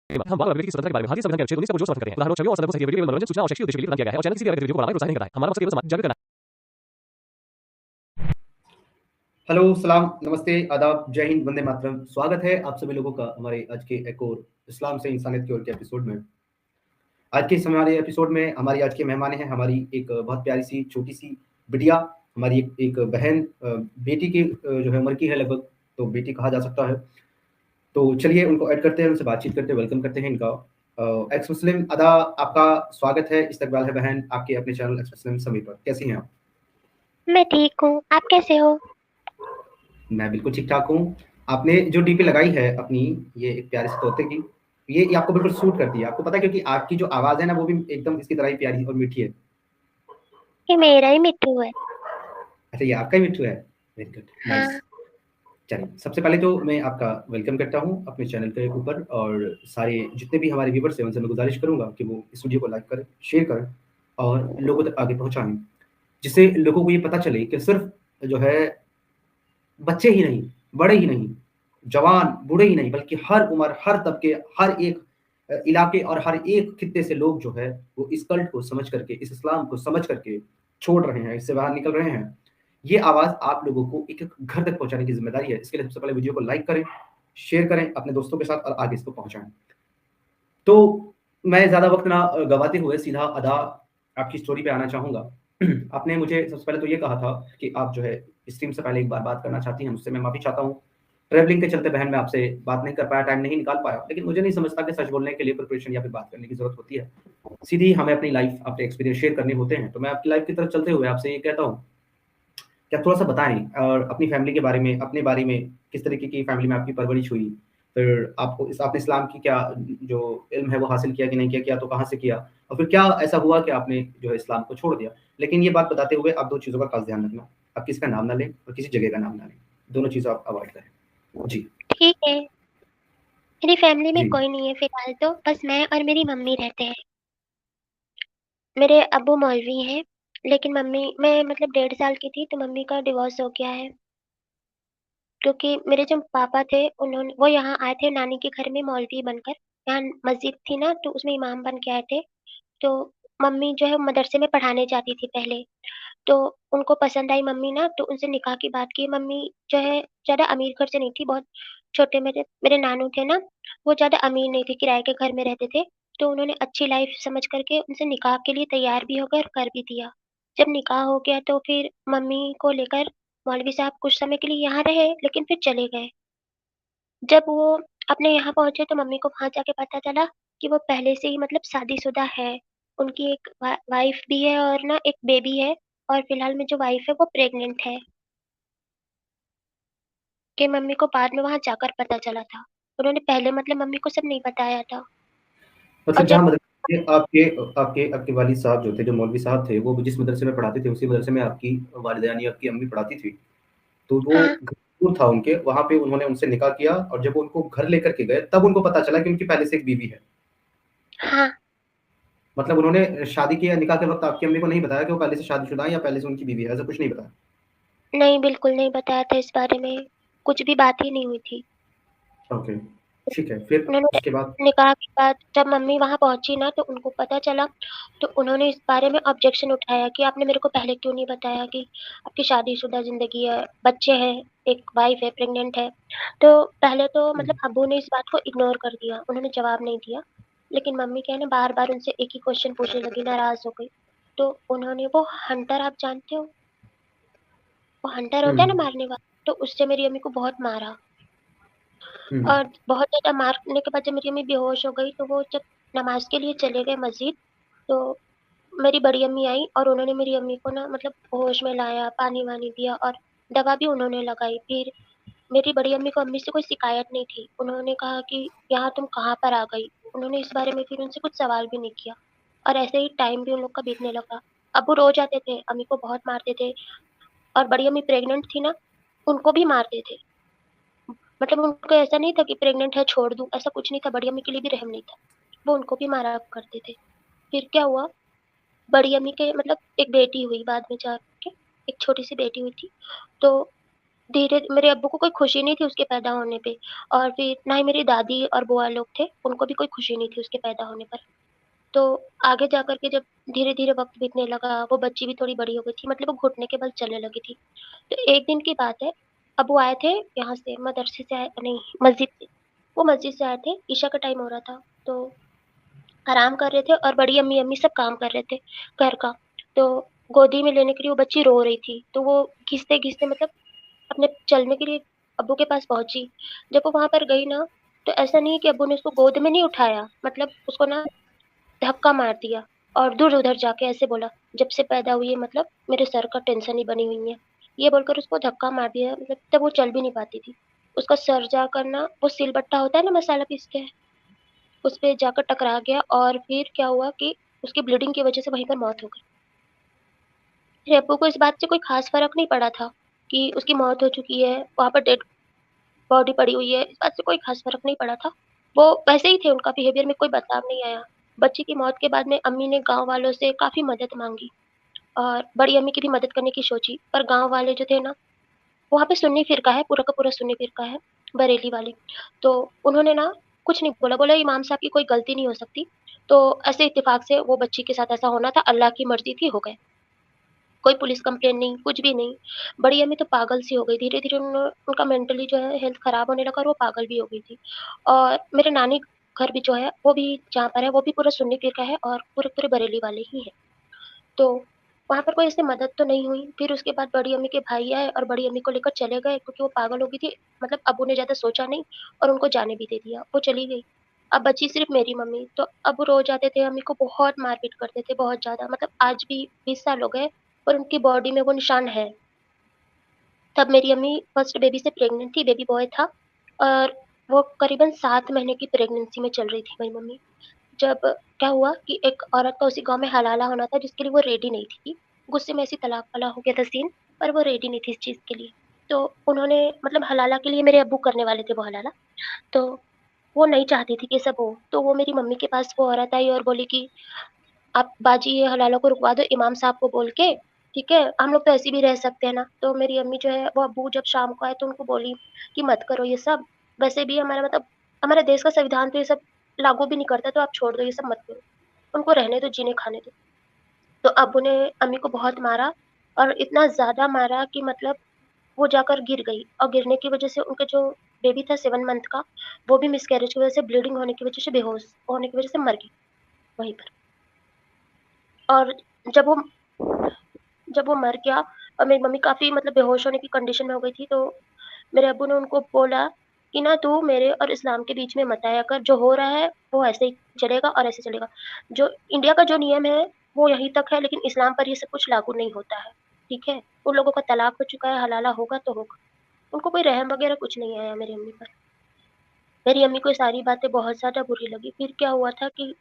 हम बार-बार व्यक्ति की स्वतंत्रता के बारे में भारतीय संविधान के अनुच्छेद 19 को जोर समर्थन करते हैं। उदाहरणों, छवियों और संदर्भों सहित वीडियो मनोरंजन, सूचना और शैक्षिक उद्देश्य के लिए प्रदान किया गया है और चैनल किसी भी गतिविधि को बढ़ाने प्रोत्साहित नहीं करता है। हमारा मकसद केवल समाज जागरूक करना है। हेलो, सलाम, नमस्ते, आदाब, जय हिंद, वंदे मातरम। स्वागत है आप सभी लोगों का हमारे आज के एक और इस्लाम से इंसानियत की ओर के एपिसोड में। आज के इस हमारे एपिसोड में हमारी आज के मेहमान हैं हमारी एक बहुत प्यारी सी छोटी सी बिटिया, हमारी एक बहन, बेटी की जो है उम्र की है लगभग, तो बेटी कहा जा सकता है। तो चलिए उनको ऐड करते हैं, उनसे बातचीत करते हैं, वेलकम करते हैं इनका। एक्स मुस्लिम अदा, आपका स्वागत है, इस्तकबाल है बहन आपके अपने चैनल एक्स मुस्लिम समी पर। कैसी हैं आप? मैं ठीक हूँ, आप कैसे हो? मैं बिल्कुल ठीक-ठाक हूँ। आपने जो डीपी लगाई है अपनी, ये एक प्यारे से तोते की, ये आपको बिल्कुल सूट करती है। आपको पता है क्योंकि आपकी जो आवाज़ है ना, वो भी एकदम इसकी तरह ही प्यारी और मीठी है। ये मेरा ही मिट्ठू है। अच्छा, ये आपका ही मिट्ठू है? Very good, nice. हाँ। चलिए, सबसे पहले तो मैं आपका वेलकम करता हूँ अपने चैनल के ऊपर, और सारे जितने भी हमारे व्यूअर्स हैं, उनसे मैं गुज़ारिश करूँगा कि वो इस वीडियो को लाइक करें, शेयर करें और लोगों तक आगे पहुँचाएँ। जिससे लोगों को ये पता चले कि सिर्फ़ जो है बच्चे ही नहीं, बड़े ही नहीं, जवान, बूढ़े ही नहीं, बल्कि हर उम्र, हर तबके, हर एक इलाके और हर एक खित्ते से लोग जो है, वो इस कल्ट को समझ करके, इस इस्लाम को समझ करके छोड़ रहे हैं, इससे बाहर निकल रहे हैं। ये आवाज़ आप लोगों को एक-एक घर तक पहुँचाने की ज़िम्मेदारी है। इसके लिए सबसे पहले वीडियो को लाइक करें, शेयर करें अपने दोस्तों के साथ और आगे इसको पहुँचाएँ। तो मैं ज़्यादा वक़्त ना गँवाते हुए सीधा अदा आपकी स्टोरी पे आना चाहूँगा। आपने मुझे सबसे पहले तो ये कहा था कि आप जो है स्ट्रीम से पहले एक बार बात करना चाहती हैं, मुझसे मैं माफ़ी चाहता हूँ। ट्रैवलिंग के चलते बहन मैं आपसे बात नहीं कर पाया, टाइम नहीं निकाल पाया, लेकिन मुझे नहीं समझता कि सच बोलने के लिए प्रिपरेशन या फिर बात करने की ज़रूरत होती है। सीधी हमें अपनी लाइफ़, अपने एक्सपीरियंस शेयर करने होते हैं। तो मैं आपकी लाइफ़ की तरफ चलते हुए आपसे ये कहता हूँ, क्या थोड़ा-सा बताएँ और अपनी फैमिली के बारे में, अपने बारे में, किस तरीके की फैमिली में आपकी परवरिश हुई? फिर आपको आपने इस्लाम की क्या जो इल्म है वो हासिल किया कि नहीं किया? किया तो कहाँ से किया? और फिर क्या ऐसा हुआ कि आपने जो है इस्लाम को छोड़ दिया? लेकिन ये बात बताते हुए आप 2 चीज़ों का खास ध्यान रखना। आप किसी का नाम ना लें और किसी जगह का नाम ना लें। दोनों चीज़ें आप अवॉइड करें। जी, ठीक है। मेरी फैमिली में जी। कोई नहीं है फिलहाल तो, बस मैं और मेरी मम्मी रहते हैं। मेरे अब्बू मौलवी हैं, लेकिन मैं मतलब 1.5 साल की थी तो मम्मी का डिवोर्स हो गया है। क्योंकि मेरे जो पापा थे वो यहाँ आए थे नानी के घर में मौलवी बनकर। यहाँ मस्जिद थी ना तो उसमें इमाम बन के आए थे। तो मम्मी जो है मदरसे में पढ़ाने जाती थी पहले। तो उनको पसंद आई मम्मी ना, तो उनसे निकाह की बात की। मम्मी जो है ज़्यादा अमीर घर से नहीं थी, बहुत छोटे मेरे मेरे नानू थे ना, वो ज़्यादा अमीर नहीं थे, किराए के घर में रहते थे। तो उन्होंने अच्छी लाइफ़ समझ कर के उनसे निकाह के लिए तैयार भी हो गए और कर भी दिया। जब निकाह हो गया तो फिर मम्मी को लेकर मौलवी साहब कुछ समय के लिए यहाँ रहे, लेकिन फिर चले गए। जब वो अपने यहाँ पहुँचे तो मम्मी को वहाँ जाके पता चला कि वो पहले से ही मतलब शादीशुदा है। उनकी एक वाइफ़ भी है और ना एक बेबी है, और फिलहाल में जो वाइफ़ है वो प्रेग्नेंट है। कि मम्मी को बाद में वहाँ जाकर पता चला था। उन्होंने पहले मतलब मम्मी को सब नहीं बताया था। और मतलब जब जहाँ मदरसे में आपके आपके आपके वालिद साहब जो थे, जो मौलवी साहब थे, वो जिस मदरसे में पढ़ाते थे, उसी मदरसे में आपकी वालिदा यानी आपकी अम्मी पढ़ाती थी। तो वो हाँ, घर दूर था उनके, वहाँ पे उन्होंने उनसे निकाह किया और जब वो उनको घर लेकर के गए, तब उनको पता चला कि उनकी पहले से एक बीवी है। हाँ। मतलब उन्होंने शादी के या निकाह के वक़्त आपकी अम्मी को नहीं बताया कि वो पहले से शादीशुदा है या पहले से उनकी बीवी है, ऐसा कुछ नहीं बताया? नहीं, बिल्कुल नहीं बताया था इस बारे में। कुछ भी बात ही नहीं हुई थी। ओके, ठीक है, फिर उन्होंने उसके बाद? निकाह के बाद जब मम्मी वहाँ पहुँची ना तो उनको पता चला, तो उन्होंने इस बारे में ऑब्जेक्शन उठाया कि आपने मेरे को पहले क्यों नहीं बताया कि आपकी शादीशुदा ज़िंदगी है, बच्चे हैं, एक वाइफ़ है, प्रेग्नेंट है। तो पहले तो हुँ, मतलब अब्बू ने इस बात को इग्नोर कर दिया, उन्होंने जवाब नहीं दिया। लेकिन मम्मी क्या है ना बार-बार उनसे एक ही क्वेश्चन पूछने लगी, नाराज़ हो गई। तो उन्होंने वो हंटर आप जानते हो? वो हंटर हुँ, होता है ना मारने वाला, तो उससे मेरी अम्मी को बहुत मारा। हुँ, और बहुत ज़्यादा मारने के बाद जब मेरी अम्मी बेहोश हो गई, तो वो जब नमाज़ के लिए चले गए मस्जिद, तो मेरी बड़ी अम्मी आई और उन्होंने मेरी अम्मी को ना मतलब होश में लाया, पानी-वानी दिया और दवा भी उन्होंने लगाई। फिर मेरी बड़ी अम्मी को अम्मी से कोई शिकायत नहीं थी। उन्होंने कहा कि यहाँ तुम कहाँ पर आ गई? उन्होंने इस बारे में फिर उनसे कुछ सवाल भी नहीं किया और ऐसे ही टाइम भी उन लोग का बीतने लगा। अब्बू रोज़ आते थे, अम्मी को बहुत मारते थे और बड़ी अम्मी प्रेग्नेंट थी ना, उनको भी मारते थे। मतलब उनको ऐसा नहीं था कि प्रेग्नेंट है छोड़ दूँ, ऐसा कुछ नहीं था, बड़ी अम्मी के लिए भी रहम नहीं था। वो उनको भी मारा करते थे। फिर क्या हुआ, बड़ी अम्मी के मतलब एक बेटी हुई बाद में जाके, एक छोटी-सी बेटी हुई थी। तो धीरे मेरे अब्बू को कोई खुशी नहीं थी उसके पैदा होने पे और फिर ना ही मेरी दादी और बुआ लोग थे, उनको भी कोई खुशी नहीं थी उसके पैदा होने पर। तो आगे जा कर के जब धीरे-धीरे वक़्त बीतने लगा, वो बच्ची भी थोड़ी बड़ी हो गई थी, मतलब वो घुटने के बल चलने लगी थी। तो एक दिन की बात है, अब्बू आए थे यहाँ से मदरसे से आए नहीं, मस्जिद से। वो मस्जिद से आए थे, इशा का टाइम हो रहा था, तो आराम कर रहे थे और बड़ी अम्मी-अम्मी सब काम कर रहे थे घर का। तो गोदी में लेने के लिए वो बच्ची रो रही थी, तो वो घिसते-घिसते मतलब अपने चलने के लिए अब्बू के पास पहुँची। जब वो वहाँ पर गई ना, तो ऐसा नहीं है कि अब्बू ने उसको गोद में नहीं उठाया, मतलब उसको ना धक्का मार दिया और दूर उधर जाके ऐसे बोला, "जब से पैदा हुई है मतलब मेरे सर का टेंशन ही बनी हुई है।" ये बोलकर उसको धक्का मार दिया मतलब तब वो चल भी नहीं पाती थी। उसका सर जाकर ना वो सिलबट्टा होता है ना मसाला पीसते हैं, उस पे जाकर टकरा गया और फिर क्या हुआ कि उसकी ब्लीडिंग की वज़ह से वहीं पर मौत हो गई। मेरे अब्बू को इस बात से कोई ख़ास फ़र्क नहीं पड़ा था कि उसकी मौत हो चुकी है, वहाँ पर डेड बॉडी पड़ी हुई है, इस बात से कोई ख़ास फ़र्क नहीं पड़ा था। वो वैसे ही थे, उनका बिहेवियर में कोई बदलाव नहीं आया। बच्चे की मौत के बाद में अम्मी ने गाँव वालों से काफ़ी मदद माँगी और बड़ी अम्मी की भी मदद करने की सोची, पर गाँव वाले जो थे ना, वहाँ पे सुन्नी फ़िरका है, पूरा का पूरा सुन्नी फ़िरका है, बरेली वाली। तो उन्होंने ना कुछ नहीं बोला, बोला इमाम साहब की कोई गलती नहीं हो सकती। तो ऐसे इत्तेफ़ाक से वो बच्ची के साथ ऐसा होना था, अल्लाह की मर्ज़ी थी, हो गया। कोई पुलिस कंप्लेंट नहीं, कुछ भी नहीं। बड़ी अम्मी तो पागल सी हो गई, धीरे-धीरे उनका मेंटली जो है हेल्थ खराब होने लगा और वो पागल भी हो गई थी। और मेरे नानी घर भी जो है, वो भी जहाँ पर है, वो भी पूरा सुन्नी फ़िरका है और पूरे-पूरे बरेली वाले ही हैं। तो वहाँ पर कोई ऐसे मदद तो नहीं हुई। फिर उसके बाद बड़ी अम्मी के भाई आए और बड़ी अम्मी को लेकर चले गए क्योंकि वो पागल हो गई थी। मतलब अब्बू ने ज़्यादा सोचा नहीं और उनको जाने भी दे दिया, वो चली गई। अब बची सिर्फ़ मेरी मम्मी, तो अब वो रोज़ आते थे, अम्मी को बहुत मार-पीट करते थे, बहुत ज़्यादा। मतलब आज भी 20 साल हो गए और उनकी बॉडी में वो निशान है। तब मेरी अम्मी फर्स्ट बेबी से प्रेग्नेंट थी, बेबी बॉय था और वो करीबन 7 महीने की प्रेगनेंसी में चल रही थी मेरी मम्मी। जब क्या हुआ कि एक औरत का उसी गाँव में हलाला होना था जिसके लिए वो रेडी नहीं थी। गुस्से में ऐसी तलाक वाला हो गया था सीन, पर वो रेडी नहीं थी इस चीज़ के लिए। तो उन्होंने मतलब हलाला के लिए मेरे अब्बू करने वाले थे वो हलाला, तो वो नहीं चाहती थी कि ये सब हो। तो वो मेरी मम्मी के पास वो औरत आई और बोली कि आप बाजी ये हलाला को रुकवा दो इमाम साहब को बोल के, ठीक है? हम लोग तो ऐसे भी रह सकते हैं ना। तो मेरी अम्मी जो है वो अब्बू जब शाम को आए तो उनको बोली कि मत करो ये सब, वैसे भी हमारा मतलब हमारे देश का संविधान तो ये सब लागू भी नहीं करता तो आप छोड़ दो ये सब मत करो। उनको रहने दो, जीने खाने दो। तो अब्बू ने अम्मी को बहुत मारा और इतना ज़्यादा मारा कि मतलब वो जाकर गिर गई और गिरने की वज़ह से उनका जो बेबी था 7 मंथ का, वो भी मिसकैरेज की वज़ह से ब्लीडिंग होने की वज़ह से बेहोश होने की वज़ह से मर गई वहीं पर। और जब वो जब वो मर गया और मेरी मम्मी काफ़ी मतलब बेहोश होने की कंडीशन में हो गई थी, तो मेरे अब्बू ने उनको बोला कि ना तू मेरे और इस्लाम के बीच में मत आया कर, जो हो रहा है वो ऐसे ही चलेगा और ऐसे चलेगा। जो इंडिया का जो नियम है, वो यहीं तक है लेकिन इस्लाम पर ये सब कुछ लागू नहीं होता है, ठीक है? उन लोगों का तलाक हो चुका है, हलाला होगा तो होगा। उनको कोई रहम वगैरह कुछ नहीं आया मेरी अम्मी पर। मेरी अम्मी को ये सारी बातें बहुत ज़्यादा बुरी लगी। फिर क्या हुआ था कि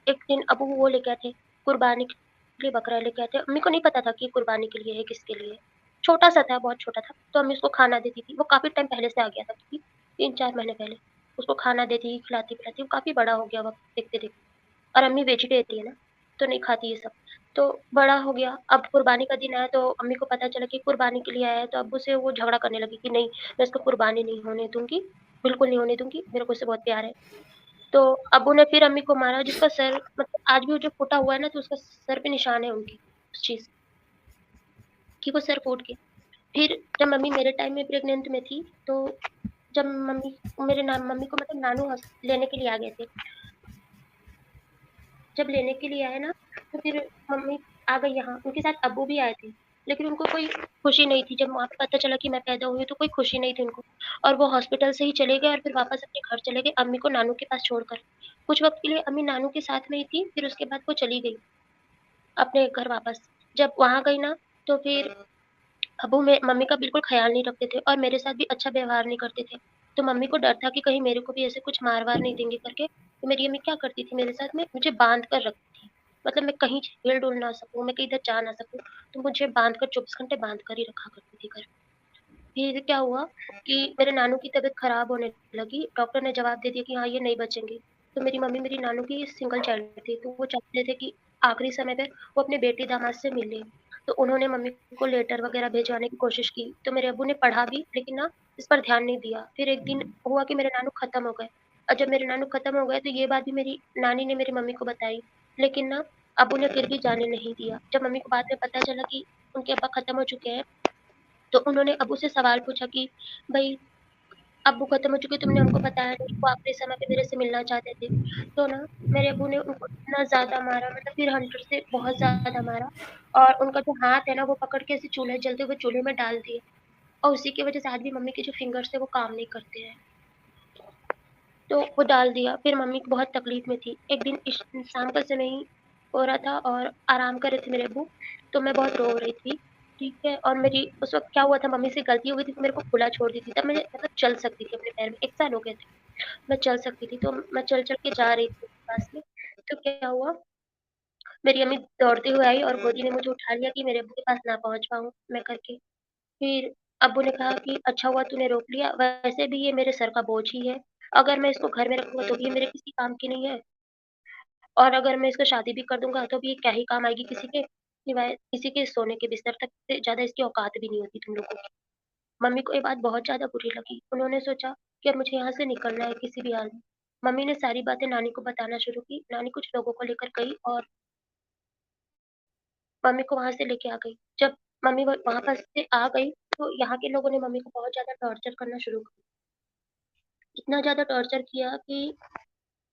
एक दिन अब्बू वो लेके आए थे, कुर्बानी के लिए बकरा लेके आए थे। अम्मी को नहीं पता था कि ये कुर्बानी के लिए है, किसके लिए है। छोटा-सा था, बहुत छोटा था, तो अम्मी उसको खाना देती थी। वो काफ़ी टाइम पहले से आ गया था क्योंकि 3-4 महीने पहले। उसको खाना देती, खिलाती-पिलाती, वो काफ़ी बड़ा हो गया वक़्त देखते-देखते। और अम्मी वेजिटेरियन है, तो नहीं खाती ये सब। तो बड़ा हो गया, अब कुर्बानी का दिन आया तो अम्मी को पता चला कि कुर्बानी के लिए आया है, तो अब्बू से वो झगड़ा करने लगी कि नहीं, मैं इसको कुर्बानी नहीं होने दूँगी, बिल्कुल नहीं होने दूँगी, मेरे को इससे बहुत प्यार है। तो अब्बू ने फिर अम्मी को मारा जिसका सर मतलब आज भी वो जो फूटा हुआ है ना, तो उसका सर पे निशान है उनके, उस चीज़ कि वो सर फूट गया। फिर जब मम्मी मेरे टाइम में प्रेग्नेंट में थी, तो जब मम्मी को मतलब नानू लेने के लिए आ गए थे। जब लेने के लिए आए ना, तो फिर मम्मी आ गई यहाँ, उनके साथ अब्बू भी आए थे। लेकिन उनको कोई खुशी नहीं थी, जब वहाँ पे पता चला कि मैं पैदा हुई हूँ, तो कोई खुशी नहीं थी उनको और वो हॉस्पिटल से ही चले गए और फिर वापस अपने घर चले गए, अम्मी को नानू के पास छोड़कर। कुछ वक़्त के लिए अम्मी नानू के साथ में ही थी, फिर उसके बाद वो चली गई अपने घर वापस। जब वहाँ गई ना, तो फिर अब्बू में मम्मी का बिल्कुल ख़्याल नहीं रखते थे और मेरे साथ भी अच्छा व्यवहार नहीं करते थे। तो मम्मी को डर था कि कहीं मेरे को भी ऐसे कुछ मार-वार नहीं देंगे करके, तो मेरी अम्मी क्या करती थी मेरे साथ में, मुझे बाँध कर रखती थी। मतलब मैं कहीं हिल-डुल ना सकूँ, मैं कहीं इधर जा ना सकूँ, तो मुझे बाँध कर 24 घंटे बाँध कर ही रखा करती थी घर। फिर क्या हुआ कि मेरे नानू की तबीयत ख़राब होने लगी, डॉक्टर ने जवाब दे दिया कि हाँ, ये नहीं बचेंगे। तो मेरी मम्मी मेरी नानू की सिंगल चाइल्ड थी, तो वो चाहते थे कि आखिरी समय पे वो अपने बेटी दामाद से मिले। तो उन्होंने मम्मी को लेटर वगैरह भिजवाने की कोशिश की, तो मेरे अब्बू ने पढ़ा भी लेकिन ना इस पर ध्यान नहीं दिया। फिर एक दिन हुआ कि मेरे नानू खत्म हो गए, और जब मेरे नानू खत्म हो गए तो ये बात भी मेरी नानी ने मेरी मम्मी को बताई, लेकिन ना अब्बू ने फिर भी जाने नहीं दिया। जब मम्मी को बाद में पता चला कि उनके अब्बा खत्म हो चुके हैं, तो उन्होंने अब्बू से सवाल पूछा कि भई अब्बू खत्म हो चुके, तुमने हमको बताया नहीं, वो आखिरी समय पे मेरे से मिलना चाहते थे। तो ना मेरे अब्बू ने उनको इतना ज़्यादा मारा, मतलब फिर हंटर से बहुत ज़्यादा मारा, और उनका जो हाथ है ना वो पकड़ के ऐसे चूल्हे जलते हुए चूल्हे में डाल दिए, और उसी की वजह से आज भी मम्मी के जो फिंगर्स थे वो काम नहीं करते हैं। तो वो डाल दिया, फिर मम्मी को बहुत तकलीफ में थी। एक दिन शाम का समय ही हो रहा था और आराम कर रहे थे मेरे अब्बू, तो मैं बहुत रो रही थी, ठीक है? और मेरी उस वक़्त क्या हुआ था, मम्मी से गलती हो गई थी तो मेरे को खुला छोड़ दी थी, तब मैं मतलब चल सकती थी अपने पैर में, 1 साल हो गए थे, मैं चल सकती थी, तो मैं चल-चल के जा रही थी उनके पास में, तो क्या हुआ, मेरी अम्मी दौड़ते हुए आई और गोदी में मुझे उठा लिया कि मेरे अब्बू के पास ना पहुँच पाऊँ मैं करके। फिर अब्बू ने कहा कि अच्छा हुआ तूने रोक लिया, वैसे भी ये मेरे सर का बोझ ही है। अगर मैं इसको घर में रखूँगा तो भी ये मेरे किसी काम की नहीं है, और अगर मैं इसको शादी भी कर दूँगा तो भी ये क्या ही काम आएगी किसी के, सिवाय किसी के सोने के बिस्तर तक से ज़्यादा इसकी औकात भी नहीं होती तुम लोगों की। मम्मी को ये बात बहुत ज़्यादा बुरी लगी। उन्होंने सोचा कि अब मुझे यहाँ से निकलना है किसी भी हाल में। मम्मी ने सारी बातें नानी को बताना शुरू की। नानी कुछ लोगों को लेकर गई और मम्मी को वहाँ से लेके आ गई। जब मम्मी वहाँ पर से आ गई, तो यहाँ के लोगों ने मम्मी को बहुत ज़्यादा टॉर्चर करना शुरू कर दिया। इतना ज़्यादा टॉर्चर किया कि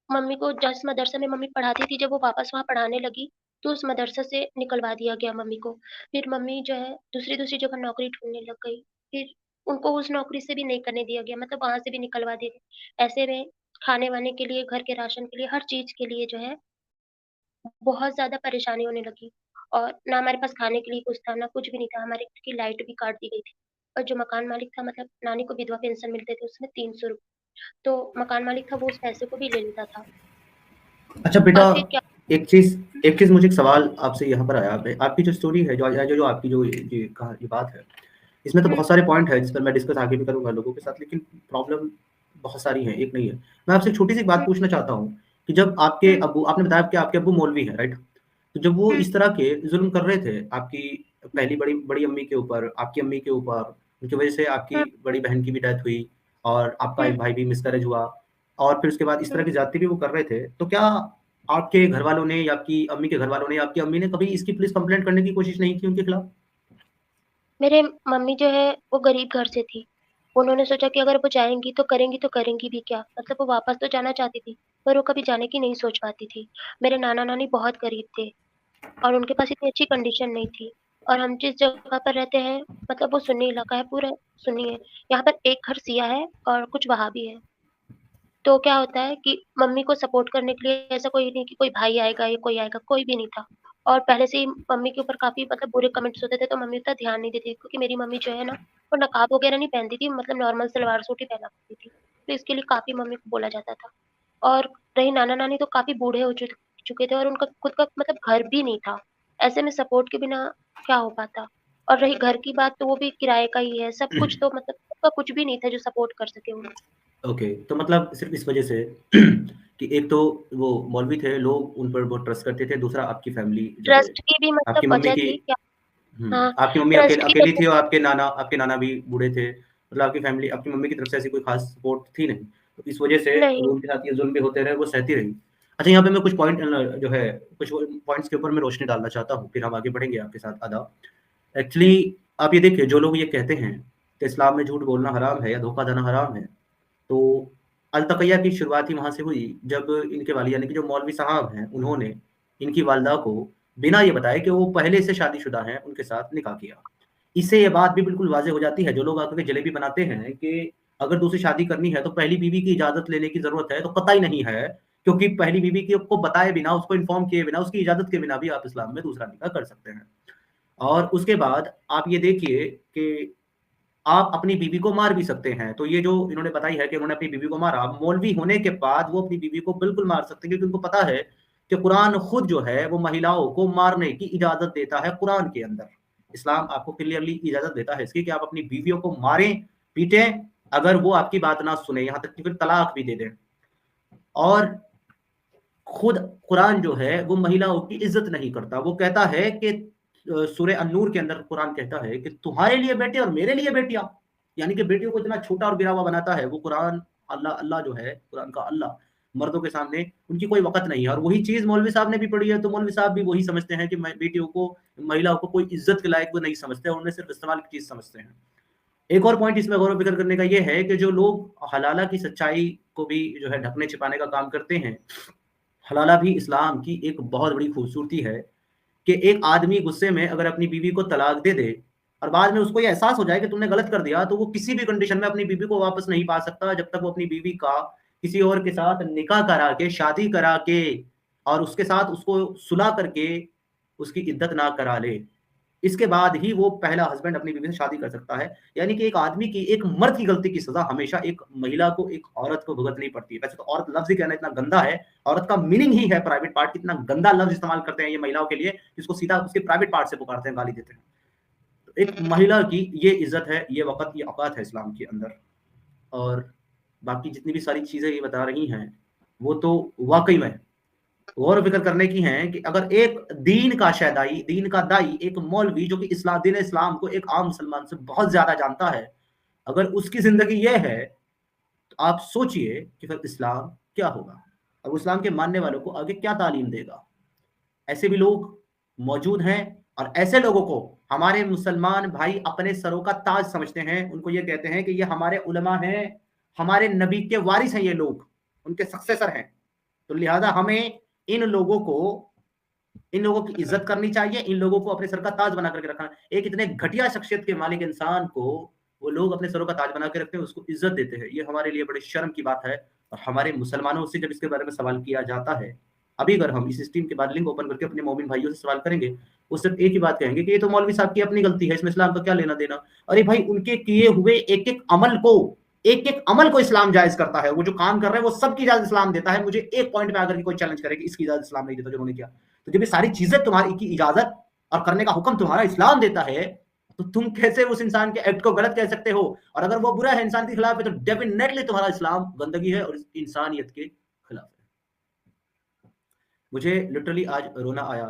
मम्मी को जिस मदरसे में मम्मी पढ़ाती थी, जब वो वापस वहाँ पढ़ाने लगी, तो उस मदरसे से निकलवा दिया गया मम्मी को। फिर मम्मी जो है दूसरी-दूसरी जगह नौकरी ढूँढने लग गई। फिर उनको उस नौकरी से भी नहीं करने दिया गया, मतलब वहाँ से भी निकलवा दिया गया। ऐसे में खाने-वाने के लिए, घर के राशन के लिए, हर चीज़ के लिए जो है बहुत ज़्यादा परेशानी होने लगी, और ना हमारे पास खाने के लिए कुछ था, ना कुछ भी नहीं था। हमारे घर की लाइट भी काट दी गई थी, और जो मकान मालिक था, मतलब नानी को विधवा पेंशन मिलते थे, उसमें 300 रुपए, तो मकान मालिक था वो उस पैसे को भी ले लेता था। अच्छा बेटा, और फिर क्या, एक चीज़ मुझे एक सवाल आपसे यहाँ पर आया है। आपकी जो स्टोरी है, जो आपकी जो ये बात है, इसमें तो हुँ, बहुत सारे पॉइंट है जिस पर मैं डिस्कस आगे भी करूँगा लोगों के साथ, लेकिन प्रॉब्लम बहुत सारी है, एक नहीं है। मैं आपसे एक छोटी-सी बात हुँ, पूछना चाहता हूँ कि जब आपके हुँ, अब्बू, आपने बताया कि आपके अब्बू मौलवी हैं, राइट? तो जब वो हुँ, इस तरह के ज़ुल्म कर रहे थे आपकी पहली बड़ी बड़ी अम्मी के ऊपर, आपकी अम्मी के ऊपर, उनकी वज़ह से आपकी हुँ, बड़ी बहन की भी डेथ हुई और आपका हुँ, एक भाई भी मिसकैरेज हुआ, और फिर उसके बाद इस तरह हुँ। की ज़्यादती भी वो कर रहे थे, तो क्या आपके घरवालों ने या आपकी अम्मी के घरवालों ने या आपकी अम्मी ने कभी इसकी पुलिस कंप्लेंट करने की कोशिश नहीं की उनके खिलाफ? मेरे मम्मी जो है वो गरीब घर से थी। उन्होंने सोचा कि अगर वो जाएँगी तो करेंगी भी क्या? मतलब वो वापस तो जाना चाहती थी, पर वो कभी जाने की नहीं सोच पाती थी। मेरे नाना-नानी बहुत गरीब थे और उनके पास इतनी अच्छी कंडीशन नहीं थी, और हम जिस जगह पर रहते हैं, मतलब वो सुन्नी इलाका है, पूरा सुन्नी है। यहाँ पर एक घर शिया है और कुछ वहाबी है। तो क्या होता है कि मम्मी को सपोर्ट करने के लिए ऐसा कोई नहीं कि कोई भाई आएगा या कोई आएगा, कोई भी नहीं था। और पहले से ही मम्मी के ऊपर काफ़ी मतलब बुरे कमेंट्स होते थे, तो मम्मी उतना ध्यान नहीं देती थी, क्योंकि मेरी मम्मी जो है ना, वो नकाब वगैरह नहीं पहनती थी, मतलब नॉर्मल सलवार सूट ही पहना करती थी। तो इसके लिए काफ़ी मम्मी को बोला जाता था। और रही नाना-नानी, तो काफ़ी बूढ़े हो चुके थे और उनका खुद का मतलब घर भी नहीं था। ऐसे में सपोर्ट के बिना क्या हो पाता? और रही घर की बात, तो वो भी किराए का ही है, सब कुछ तो मतलब उनका कुछ भी नहीं था जो सपोर्ट कर सके उन्हें। ओके, तो मतलब सिर्फ़ इस वज़ह से कि एक तो वो मौलवी थे, लोग उन पर बहुत ट्रस्ट करते थे, दूसरा आपकी फैमिली जो है, ट्रस्ट की भी मतलब आपकी मम्मी वजह की थी क्या? हुँ, हाँ, आपकी मम्मी ट्रस्ट की अकेली वजह थी और आपके नाना भी बूढ़े थे। मतलब आपकी फैमिली, आपकी मम्मी की तरफ से ऐसी कोई ख़ास सपोर्ट थी नहीं। तो इस वज़ह से नहीं, वो उनके साथ ये ज़ुल्म भी होते रहे, वो सहती रही। अच्छा, यहाँ पे मैं कुछ पॉइंट जो है कुछ पॉइंट्स के ऊपर मैं रोशनी डालना चाहता हूँ, फिर हम आगे बढ़ेंगे आपके साथ आदाब। हुँ, एक्चुअली आप ये देखिए, जो लोग ये कहते हैं कि इस्लाम में झूठ बोलना हराम है या धोखा देना हराम है, तो अल-तक़िया की शुरुआत ही वहाँ से हुई, जब इनके वालिद यानी कि जो मौलवी साहब हैं, उन्होंने इनकी वालिदा को बिना ये बताए कि वो पहले से शादीशुदा हैं, उनके साथ निकाह किया। इससे ये बात भी बिल्कुल वाज़ेह हो जाती है, जो लोग आकर के जलेबी बनाते हैं कि अगर दूसरी शादी करनी है, तो पहली बीवी की इजाज़त लेने की ज़रूरत है, तो कतई नहीं है, क्योंकि पहली बीवी की को बताए बिना, उसको इन्फॉर्म किए बिना, उसकी इजाज़त के बिना भी आप इस्लाम में दूसरा निकाह कर सकते हैं। और उसके बाद आप ये देखिए कि आप अपनी बीवी को मार भी सकते हैं। तो ये जो इन्होंने बताई है कि उन्होंने अपनी बीवी को मारा, मौलवी होने के बाद वो अपनी बीवी को बिल्कुल मार सकते हैं, क्योंकि उनको पता है कि कुरान खुद जो है वो महिलाओं को मारने की इजाज़त देता है कुरान के अंदर। इस्लाम आपको क्लियरली इजाज़त देता है इसकी कि आप अपनी बीवियों को मारें, पीटें, अगर वो आपकी बात ना सुने, यहाँ तक कि फिर तलाक भी दे दें। और खुद कुरान जो है वो महिलाओं की इज़्ज़त नहीं करता। वो कहता है कि सूरह अन-नूर के अंदर कुरान कहता है कि तुम्हारे लिए बेटे और मेरे लिए बेटियाँ, यानी कि बेटियों को इतना छोटा और गिरा हुआ बनाता है वो कुरान। अल्लाह जो है, कुरान का अल्लाह, मर्दों के सामने उनकी कोई वक़्त नहीं है। और वही चीज़ मौलवी साहब ने भी पढ़ी है, तो मौलवी साहब भी वही समझते हैं कि बेटियों को, महिलाओं को कोई इज़्ज़त के लायक वो नहीं समझते, उन्हें सिर्फ़ इस्तेमाल की चीज़ समझते हैं। एक और पॉइंट इसमें गौर फ़िक्र करने का ये है कि जो लोग हलाला की सच्चाई को भी जो है ढकने-छिपाने का काम करते हैं, हलाला भी इस्लाम की एक बहुत बड़ी खूबसूरती है कि एक आदमी गुस्से में अगर अपनी बीवी को तलाक दे दे और बाद में उसको ये एहसास हो जाए कि तुमने गलत कर दिया, तो वो किसी भी कंडीशन में अपनी बीवी को वापस नहीं पा सकता जब तक वो अपनी बीवी का किसी और के साथ निकाह करा के, शादी करा के और उसके साथ उसको सुलह करके उसकी इद्दत ना करा ले। इसके बाद ही वो पहला हस्बैंड अपनी बीवी से शादी कर सकता है। यानी कि एक आदमी की, एक मर्द की गलती की सज़ा हमेशा एक महिला को, एक औरत को भुगतनी पड़ती है। वैसे तो औरत लफ्ज़ ही कहना इतना गंदा है, औरत का मीनिंग ही है प्राइवेट पार्ट, कितना गंदा लफ्ज़ इस्तेमाल करते हैं ये महिलाओं के लिए, जिसको सीधा उसके प्राइवेट पार्ट से पुकारते हैं, गाली देते हैं। तो एक महिला की ये इज़्ज़त है, ये वक़्त, ये औकात है इस्लाम के अंदर। और बाकी जितनी भी सारी चीज़ें ये बता रही हैं, वो तो वाक़ई में गौर फ़िक्र करने की हैं कि अगर एक दीन का शहदाई, दीन का दाई, एक मौलवी जो कि दीन इस्लाम को एक आम मुसलमान से बहुत ज़्यादा जानता है, अगर उसकी ज़िंदगी ये है, तो आप सोचिए कि फिर इस्लाम क्या होगा? और वो इस्लाम के मानने वालों को आगे क्या तालीम देगा? ऐसे भी लोग मौजूद हैं और ऐसे लोगों को हमारे मुसलमान भाई अपने सरों का ताज समझते हैं। उनको ये कहते हैं कि ये हमारे उलमा हैं, हमारे नबी के वारिस हैं ये लोग, उनके सक्सेसर हैं। तो लिहाज़ा हमें इन लोगों को, इन लोगों की इज़्ज़त करनी चाहिए, इन लोगों को अपने सर का ताज बना करके रखना। एक इतने घटिया शख्सियत के मालिक इंसान को वो लोग अपने सरों का ताज बना के रखते हैं, उसको इज़्ज़त देते हैं। ये हमारे लिए बड़ी शर्म की बात है। और हमारे मुसलमानों से जब इसके बारे में सवाल किया जाता है, अभी अगर हम इस स्ट्रीम के बाद लिंक ओपन करके अपने मोमिन भाइयों से सवाल करेंगे, वो सिर्फ़ एक ही बात कहेंगे कि ये तो मौलवी साहब की अपनी गलती है, इसमें इस्लाम का क्या लेना-देना? अरे भाई, उनके किए हुए एक-एक अमल को, एक-एक अमल को इस्लाम जायज़ करता है। वो जो काम कर रहे हैं, वो सब की इजाज़त इस्लाम देता है। मुझे एक पॉइंट पे आकर के कोई चैलेंज करे कि इसकी इजाज़त इस्लाम नहीं देता जो उन्होंने किया। तो जब ये सारी चीज़ें तुम्हारी की इजाज़त और करने का हुक्म तुम्हारा इस्लाम देता है, तो तुम कैसे उस इंसान के एक्ट को गलत कह सकते हो? और अगर वो बुरा है, इंसान के खिलाफ है, तो डेफिनिटली तुम्हारा इस्लाम गंदगी है और इंसानियत के खिलाफ है। मुझे लिटरली आज रोना आया।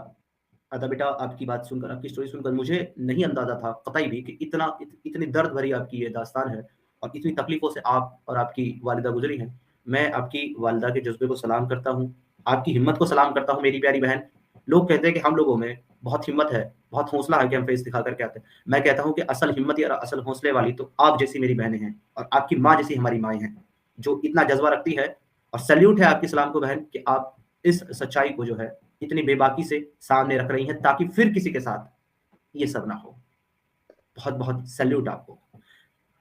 अदा बेटा, आपकी बात सुनकर, आपकी स्टोरी सुनकर मुझे नहीं अंदाज़ा था कतई भी कि इतनी दर्द भरी आपकी ये दास्तान है और इतनी तकलीफ़ों से आप और आपकी वालिदा गुज़री हैं। मैं आपकी वालिदा के जज़्बे को सलाम करता हूँ, आपकी हिम्मत को सलाम करता हूँ मेरी प्यारी बहन। लोग कहते हैं कि हम लोगों में बहुत हिम्मत है, बहुत हौसला है कि हम फेस दिखा कर के आते हैं। मैं कहता हूँ कि असल हिम्मत या असल हौसले वाली तो आप जैसी मेरी बहनें हैं और आपकी माँ जैसी हमारी माएँ हैं, जो इतना जज़्बा रखती है। और सैल्यूट है आपके सलाम को बहन कि आप इस सच्चाई को जो है इतनी बेबाकी से सामने रख रही हैं ताकि फिर किसी के साथ ये सब ना हो। बहुत-बहुत सैल्यूट आपको।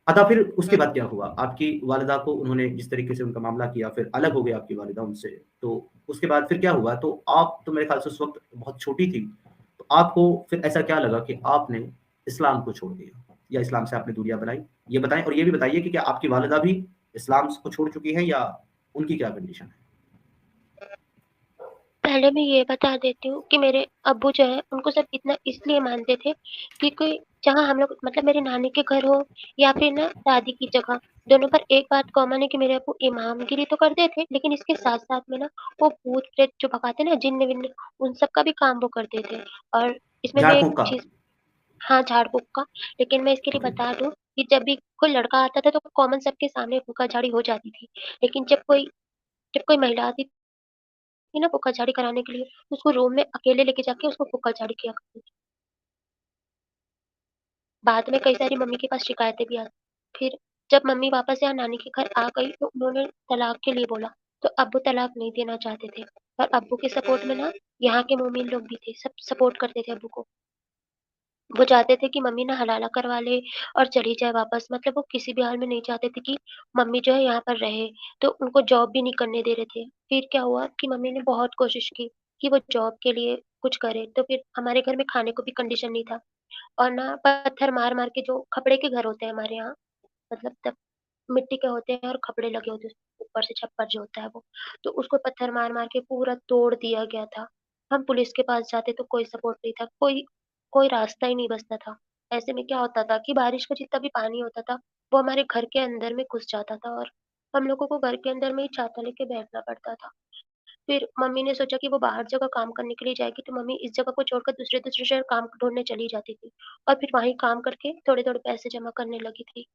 अतः फिर उसके बाद क्या हुआ? आपकी वालिदा को उन्होंने जिस तरीके से उनका मामला किया, फिर अलग हो गए आपकी वालिदा उनसे, तो उसके बाद फिर क्या हुआ? तो आप तो मेरे ख़्याल से उस वक़्त बहुत छोटी थी, तो आपको फिर ऐसा क्या लगा कि आपने इस्लाम को छोड़ दिया या इस्लाम से आपने दूरियाँ बनाई? ये बताएँ और ये भी बताइए कि क्या आपकी वालिदा भी इस्लाम को छोड़ चुकी हैं या उनकी क्या कंडीशन है? पहले मैं ये बता देती हूँ कि मेरे अब्बू जो है, उनको सिर्फ़ इतना इसलिए मानते थे कि कोई जहाँ हम लोग मतलब मेरे नानी के घर हो या फिर ना दादी की जगह, दोनों पर एक बात कॉमन है कि मेरे अब्बू इमामगिरी तो करते थे, लेकिन इसके साथ-साथ में ना वो भूत-प्रेत जो भगाते हैं ना, जिन्न-विन्न, उन सब का भी काम वो करते थे। और इसमें मैं एक झाड़-फूँक का? चीज़, हाँ, झाड़-फूँक का, लेकिन मैं इसके लिए ओके। बता दूँ कि जब भी कोई लड़का आता था, तो कॉमन सबके सामने फूँका-झाड़ी हो जाती थी। लेकिन जब कोई महिला आती थी ना फूँका-झाड़ी कराने के लिए, उसको रूम में अकेले लेके जाके उसको फूँका-झाड़ी किया करती थी। बाद में कई सारी मम्मी के पास शिकायतें भी आई। फिर जब मम्मी वापस यहाँ नानी के घर आ गई, तो उन्होंने तलाक के लिए बोला, तो अब्बू तलाक नहीं देना चाहते थे। पर अब्बू के सपोर्ट में ना यहाँ के मोमिन लोग भी थे, सब सपोर्ट करते थे अब्बू को। वो चाहते थे कि मम्मी ना हलाला करवा ले और चली जाए वापस, मतलब वो किसी भी हाल में नहीं चाहते थे कि मम्मी जो है यहाँ पर रहे, तो उनको जॉब भी नहीं करने दे रहे थे। फिर क्या हुआ कि मम्मी ने बहुत कोशिश की कि वो जॉब के लिए कुछ करे, तो फिर हमारे घर में खाने को भी कंडीशन नहीं था। और ना पत्थर मार-मार के, जो खपड़े के घर होते हैं हमारे यहाँ, मतलब तब मिट्टी के होते हैं और खपड़े लगे होते हैं, ऊपर से छप्पर जो होता है वो, तो उसको पत्थर मार-मार के पूरा तोड़ दिया गया था। हम पुलिस के पास जाते तो कोई सपोर्ट नहीं था, कोई कोई रास्ता ही नहीं बचता था। ऐसे में क्या होता था कि बारिश का जितना भी पानी होता था, वो हमारे घर के अंदर में घुस जाता था और हम लोगों को घर के अंदर में ही छाता लेके बैठना पड़ता था। फिर मम्मी ने सोचा कि वो बाहर जगह काम करने के लिए जाएगी, तो मम्मी इस जगह को छोड़कर दूसरे-दूसरे शहर काम ढूँढने चली जाती थी और फिर वहीं काम करके थोड़े-थोड़े पैसे जमा करने लगी थी।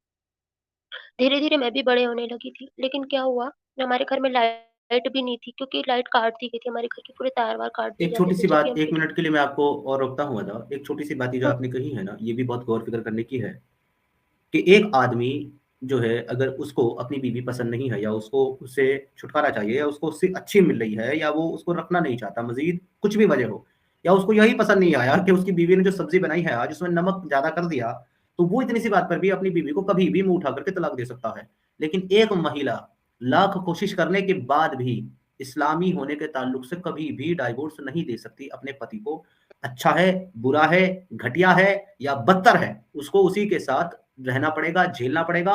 धीरे-धीरे मैं भी बड़े होने लगी थी, लेकिन क्या हुआ, हमारे घर में लाइट भी नहीं थी क्योंकि लाइट काट दी गई थी, हमारे घर के पूरे तार-वार काट दिए एक जाते थे छोटी-सी जब भी बात हम 1 टिकट। मिनट के लिए मैं आपको और रोकता हूँ अदा। एक छोटी-सी बात ये जो हुँ, आपने कही है ना, ये भी बहुत गौर-फ़िक्र करने की है कि एक आदमी जो है अगर उसको अपनी बीवी पसंद नहीं है या उसको उससे छुटकारा चाहिए या उसको उससे अच्छी मिल रही है या वो उसको रखना नहीं चाहता मज़ीद कुछ भी वजह हो या उसको यही पसंद नहीं आया कि उसकी बीवी ने जो सब्ज़ी बनाई है आज उसमें नमक ज़्यादा कर दिया, तो वो इतनी सी बात पर भी अपनी बीवी को कभी भी मुँह उठा करके तलाक दे सकता है। लेकिन एक महिला लाख कोशिश करने के बाद भी इस्लामी होने के ताल्लुक से कभी भी डाइवोर्स नहीं दे सकती अपने पति को। अच्छा है, बुरा है, घटिया है या बदतर है, उसको उसी के साथ रहना पड़ेगा, झेलना पड़ेगा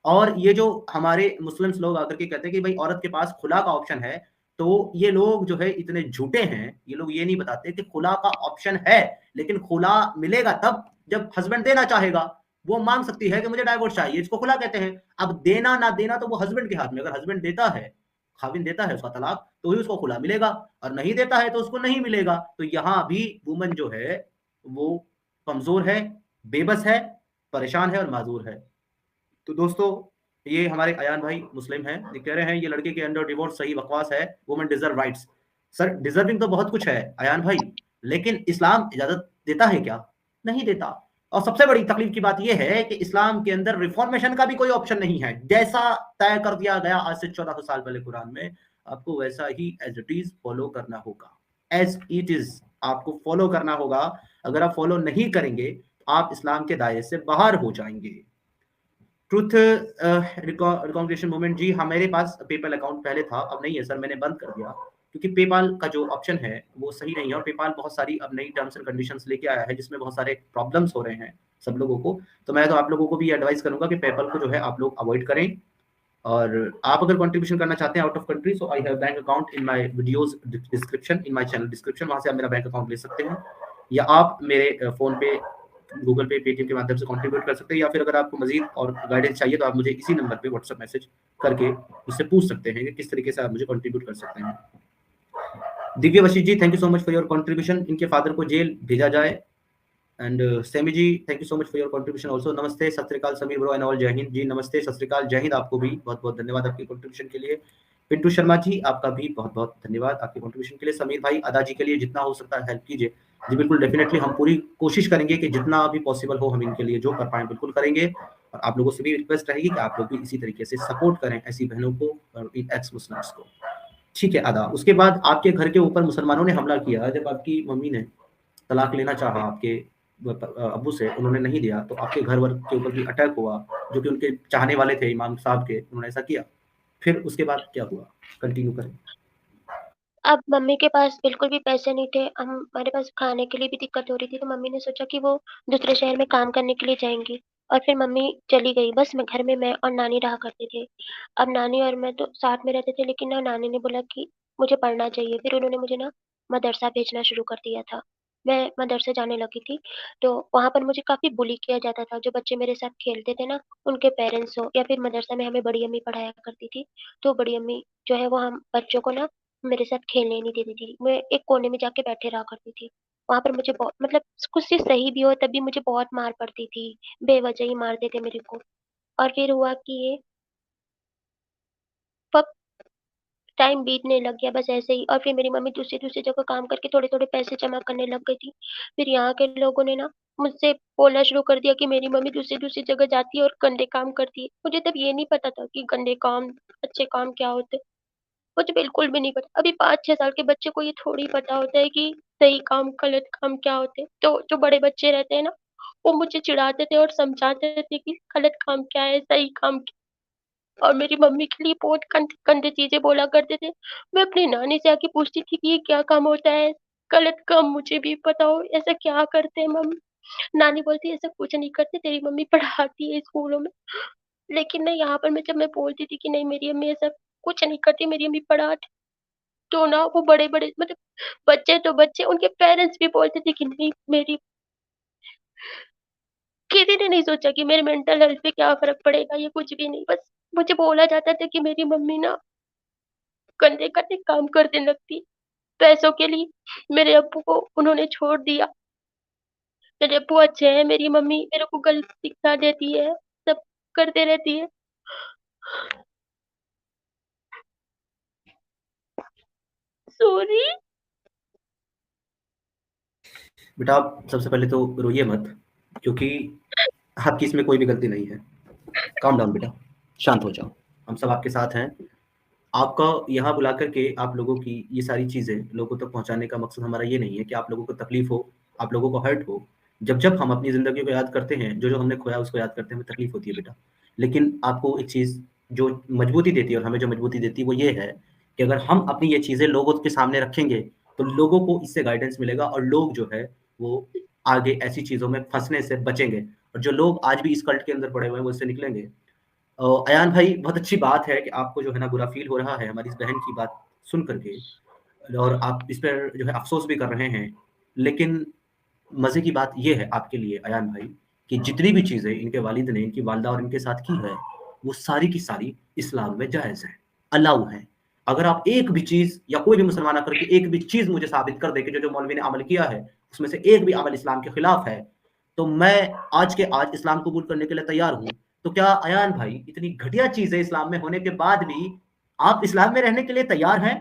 और ये जो हमारे मुस्लिम्स लोग आकर के कहते हैं कि भाई औरत के पास खुला का ऑप्शन है, तो ये लोग जो है इतने झूठे हैं, ये लोग ये नहीं बताते कि खुला का ऑप्शन है, लेकिन खुला मिलेगा तब जब हस्बैंड देना चाहेगा। वो माँग सकती है कि मुझे डाइवोर्स चाहिए, इसको खुला कहते हैं। अब देना ना देना तो वो हस्बैंड के हाथ में, अगर हस्बैंड देता है, खाविंद देता है उसका तलाक, तो ही उसको खुला मिलेगा और नहीं देता है तो उसको नहीं मिलेगा। तो यहाँ भी वुमन जो है, वो कमज़ोर है, बेबस है, परेशान है और माज़ूर है। तो दोस्तों, ये हमारे अयान भाई मुस्लिम हैं, ये कह रहे हैं ये लड़के के अंडर डिवोर्स सही बकवास है, women deserve rights. Sir deserving तो बहुत कुछ है अयान भाई, लेकिन इस्लाम इजाज़त देता है क्या? नहीं देता। और सबसे बड़ी तकलीफ की बात ये है कि इस्लाम के अंदर रिफॉर्मेशन का भी कोई ऑप्शन नहीं है। जैसा तय कर दिया गया आज से 1400 साल पहले कुरान में, आपको वैसा ही एज़ इट इज़ फॉलो करना होगा। एज़ इट इज़ आपको फॉलो करना होगा। अगर आप फॉलो नहीं करेंगे, तो आप इस्लाम के दायरे से बाहर हो जाएँगे। ट्रुथ रिकॉग्निशन मूवमेंट जी हाँ, मेरे पास पेपैल अकाउंट पहले था, अब नहीं है सर, मैंने बंद कर दिया क्योंकि पेपाल का जो ऑप्शन है वो सही नहीं है और पेपाल बहुत सारी अब नई टर्म्स एंड कंडीशंस लेके आया है जिसमें बहुत सारे प्रॉब्लम्स हो रहे हैं सब लोगों को। तो मैं तो आप लोगों को भी एडवाइस करूंगा कि पेपाल को जो है आप लोग अवॉइड करें और आप अगर कंट्रीब्यूशन करना चाहते हैं out of country so I have bank account in my videos description in my channel description, वहां से आप मेरा बैंक अकाउंट ले सकते हैं या आप मेरे फोन पे गूगल पे, पेटीएम के माध्यम से कंट्रीब्यूट कर सकते हैं या फिर अगर आपको मज़ीद और गाइडेंस चाहिए तो आप मुझे इसी नंबर पे व्हाट्सएप मैसेज करके मुझसे पूछ सकते हैं कि किस तरीके से आप मुझे कंट्रीब्यूट कर सकते हैं। Divya Vashish ji, thank you so much for your contribution. इनके फादर को जेल भेजा जाए and Sami ji, thank you so much for your contribution also. नमस्ते, सत श्री अकाल समीर ब्रो एंड ऑल, जय हिंद जी। नमस्ते, सत श्री अकाल, जय हिंद। आपको भी बहुत-बहुत धन्यवाद आपकी कंट्रीब्यूशन के लिए। पिंटू शर्मा जी, आपका भी बहुत-बहुत धन्यवाद आपके कंट्रीब्यूशन के लिए। समीर भाई, अदा जी के लिए जितना हो सकता है हेल्प कीजिए। जी बिल्कुल, डेफिनिटली हम पूरी कोशिश करेंगे कि जितना भी पॉसिबल हो हम इनके लिए जो कर पाएँ बिल्कुल करेंगे और आप लोगों से भी रिक्वेस्ट रहेगी कि आप लोग भी इसी तरीके से सपोर्ट करें ऐसी बहनों को और इन एक्स मुस्लिम्स को। ठीक है अदा। उसके बाद आपके घर के ऊपर मुसलमानों ने हमला किया जब आपकी मम्मी ने तलाक लेना चाहा आपके अब्बू से, उन्होंने नहीं दिया, तो आपके घर वर के ऊपर भी अटैक हुआ, जो कि उनके चाहने वाले थे इमाम साहब के, उन्होंने ऐसा किया। फिर उसके बाद क्या हुआ? कंटिन्यू करें। अब मम्मी के पास बिल्कुल भी पैसे नहीं थे, हमारे पास खाने के लिए भी दिक्कत हो रही थी, तो मम्मी ने सोचा कि वो दूसरे शहर में काम करने के लिए जाएँगी और फिर मम्मी चली गई। बस मैं घर में मैं और नानी रहा करते थे। अब नानी और मैं तो साथ में रहते थे, लेकिन ना नानी ने बोला कि मुझे पढ़ना चाहिए, फिर उन्होंने मुझे ना मदरसा भेजना शुरू कर दिया था। मैं मदरसे जाने लगी थी, तो वहाँ पर मुझे काफ़ी बुली किया जाता था। जो बच्चे मेरे साथ खेलते थे ना, उनके पेरेंट्स हो या फिर मदरसा में हमें बड़ी अम्मी पढ़ाया करती थी, तो बड़ी अम्मी जो है वो हम बच्चों को ना मेरे साथ खेलने नहीं देती थी। मैं एक कोने में जाके बैठे रहा करती थी। वहाँ पर मुझे बहुत मतलब कुछ चीज़ सही भी हो तब भी मुझे बहुत मार पड़ती थी। बेवजह ही मारते थे मेरे को। और फिर हुआ कि ये वक़्त टाइम बीतने लग गया बस ऐसे ही और फिर मेरी मम्मी दूसरी-दूसरी जगह काम करके थोड़े-थोड़े पैसे जमा करने लग गई थी। फिर यहाँ के लोगों ने ना मुझसे बोलना शुरू कर दिया कि मेरी मम्मी दूसरी-दूसरी जगह जाती है और गंदे काम करती है। मुझे तब ये नहीं पता था कि गंदे काम, अच्छे काम क्या होते हैं। मुझे बिल्कुल भी नहीं पता। अभी 5-6 साल के बच्चे को ये थोड़ी पता होता है कि सही काम, गलत काम क्या होते हैं। तो जो बड़े बच्चे रहते हैं ना, वो मुझे चिढ़ाते थे और समझाते थे कि गलत काम क्या है, सही काम क्या है। और मेरी मम्मी के लिए बहुत गंदी-गंदी चीज़ें बोला करते थे। मैं अपनी नानी से आके पूछती थी कि ये क्या काम होता है? गलत काम मुझे भी पता हो, ऐसा क्या करते हैं मम्मी? नानी बोलती है ऐसा कुछ नहीं करते, तेरी मम्मी पढ़ाती है स्कूलों में। लेकिन ना यहाँ पर मैं बोलती थी कि नहीं मेरी अम्मी ऐसा कुछ नहीं करती, मेरी अम्मी पढ़ाती तो ना वो बड़े-बड़े मतलब बच्चे तो बच्चे, उनके पेरेंट्स भी बोलते थे कि नहीं मेरी किसी ने नहीं सोचा कि मेरे मेंटल हेल्थ पे क्या फ़र्क पड़ेगा, ये कुछ भी नहीं। बस मुझे बोला जाता था कि मेरी मम्मी ना गंदे-गंदे काम करने लगती। पैसों के लिए मेरे अब्बू को उन्होंने छोड़ दिया। मेरे अब्बू अच्छे हैं, मेरी मम्मी मेरे को गलत शिक्षा देती है, सब करते रहती है। सॉरी। बेटा आप सबसे पहले तो रोइए मत, क्योंकि आपकी इसमें कोई भी गलती नहीं है। काम डाउन बेटा, शांत हो जाओ, हम सब आपके साथ हैं। आपका यहाँ बुला करके आप लोगों की ये सारी चीज़ें लोगों तक पहुँचाने का मकसद हमारा ये नहीं है कि आप लोगों को तकलीफ हो, आप लोगों को हर्ट हो। जब हम अपनी ज़िंदगी को याद करते हैं, जो हमने खोया उसको याद करते हैं, हमें तकलीफ होती है बेटा। लेकिन आपको एक चीज़ जो मजबूती देती है और हमें जो मजबूती देती है वो ये है कि अगर हम अपनी ये चीज़ें लोगों के सामने रखेंगे, तो लोगों को इससे गाइडेंस मिलेगा और लोग जो है वो आगे ऐसी चीज़ों में फँसने से बचेंगे। और जो लोग आज भी इस कल्ट के अंदर पड़े हुए हैं, वो इससे निकलेंगे। अयान भाई, बहुत अच्छी बात है कि आपको जो है ना बुरा फ़ील हो रहा है हमारी इस बहन की बात सुन कर के, और आप इस पर जो है अफ़सोस भी कर रहे हैं। लेकिन मज़े की बात ये है आपके लिए अयान भाई, कि जितनी भी चीज़ें इनके वालिद ने, इनकी वालिदा और इनके साथ की है, वो सारी की सारी इस्लाम में जायज़ है, अलाउ है। अगर आप एक भी चीज़ या कोई भी मुसलमान आकर के एक भी चीज़ मुझे साबित कर दे कि जो मौलवी ने अमल किया है, उसमें से एक भी अमल इस्लाम के खिलाफ है, तो मैं आज के आज इस्लाम कबूल करने के लिए तैयार हूँ। तो क्या अयान भाई, इतनी घटिया चीज़ें इस्लाम में होने के बाद भी आप इस्लाम में रहने के लिए तैयार हैं?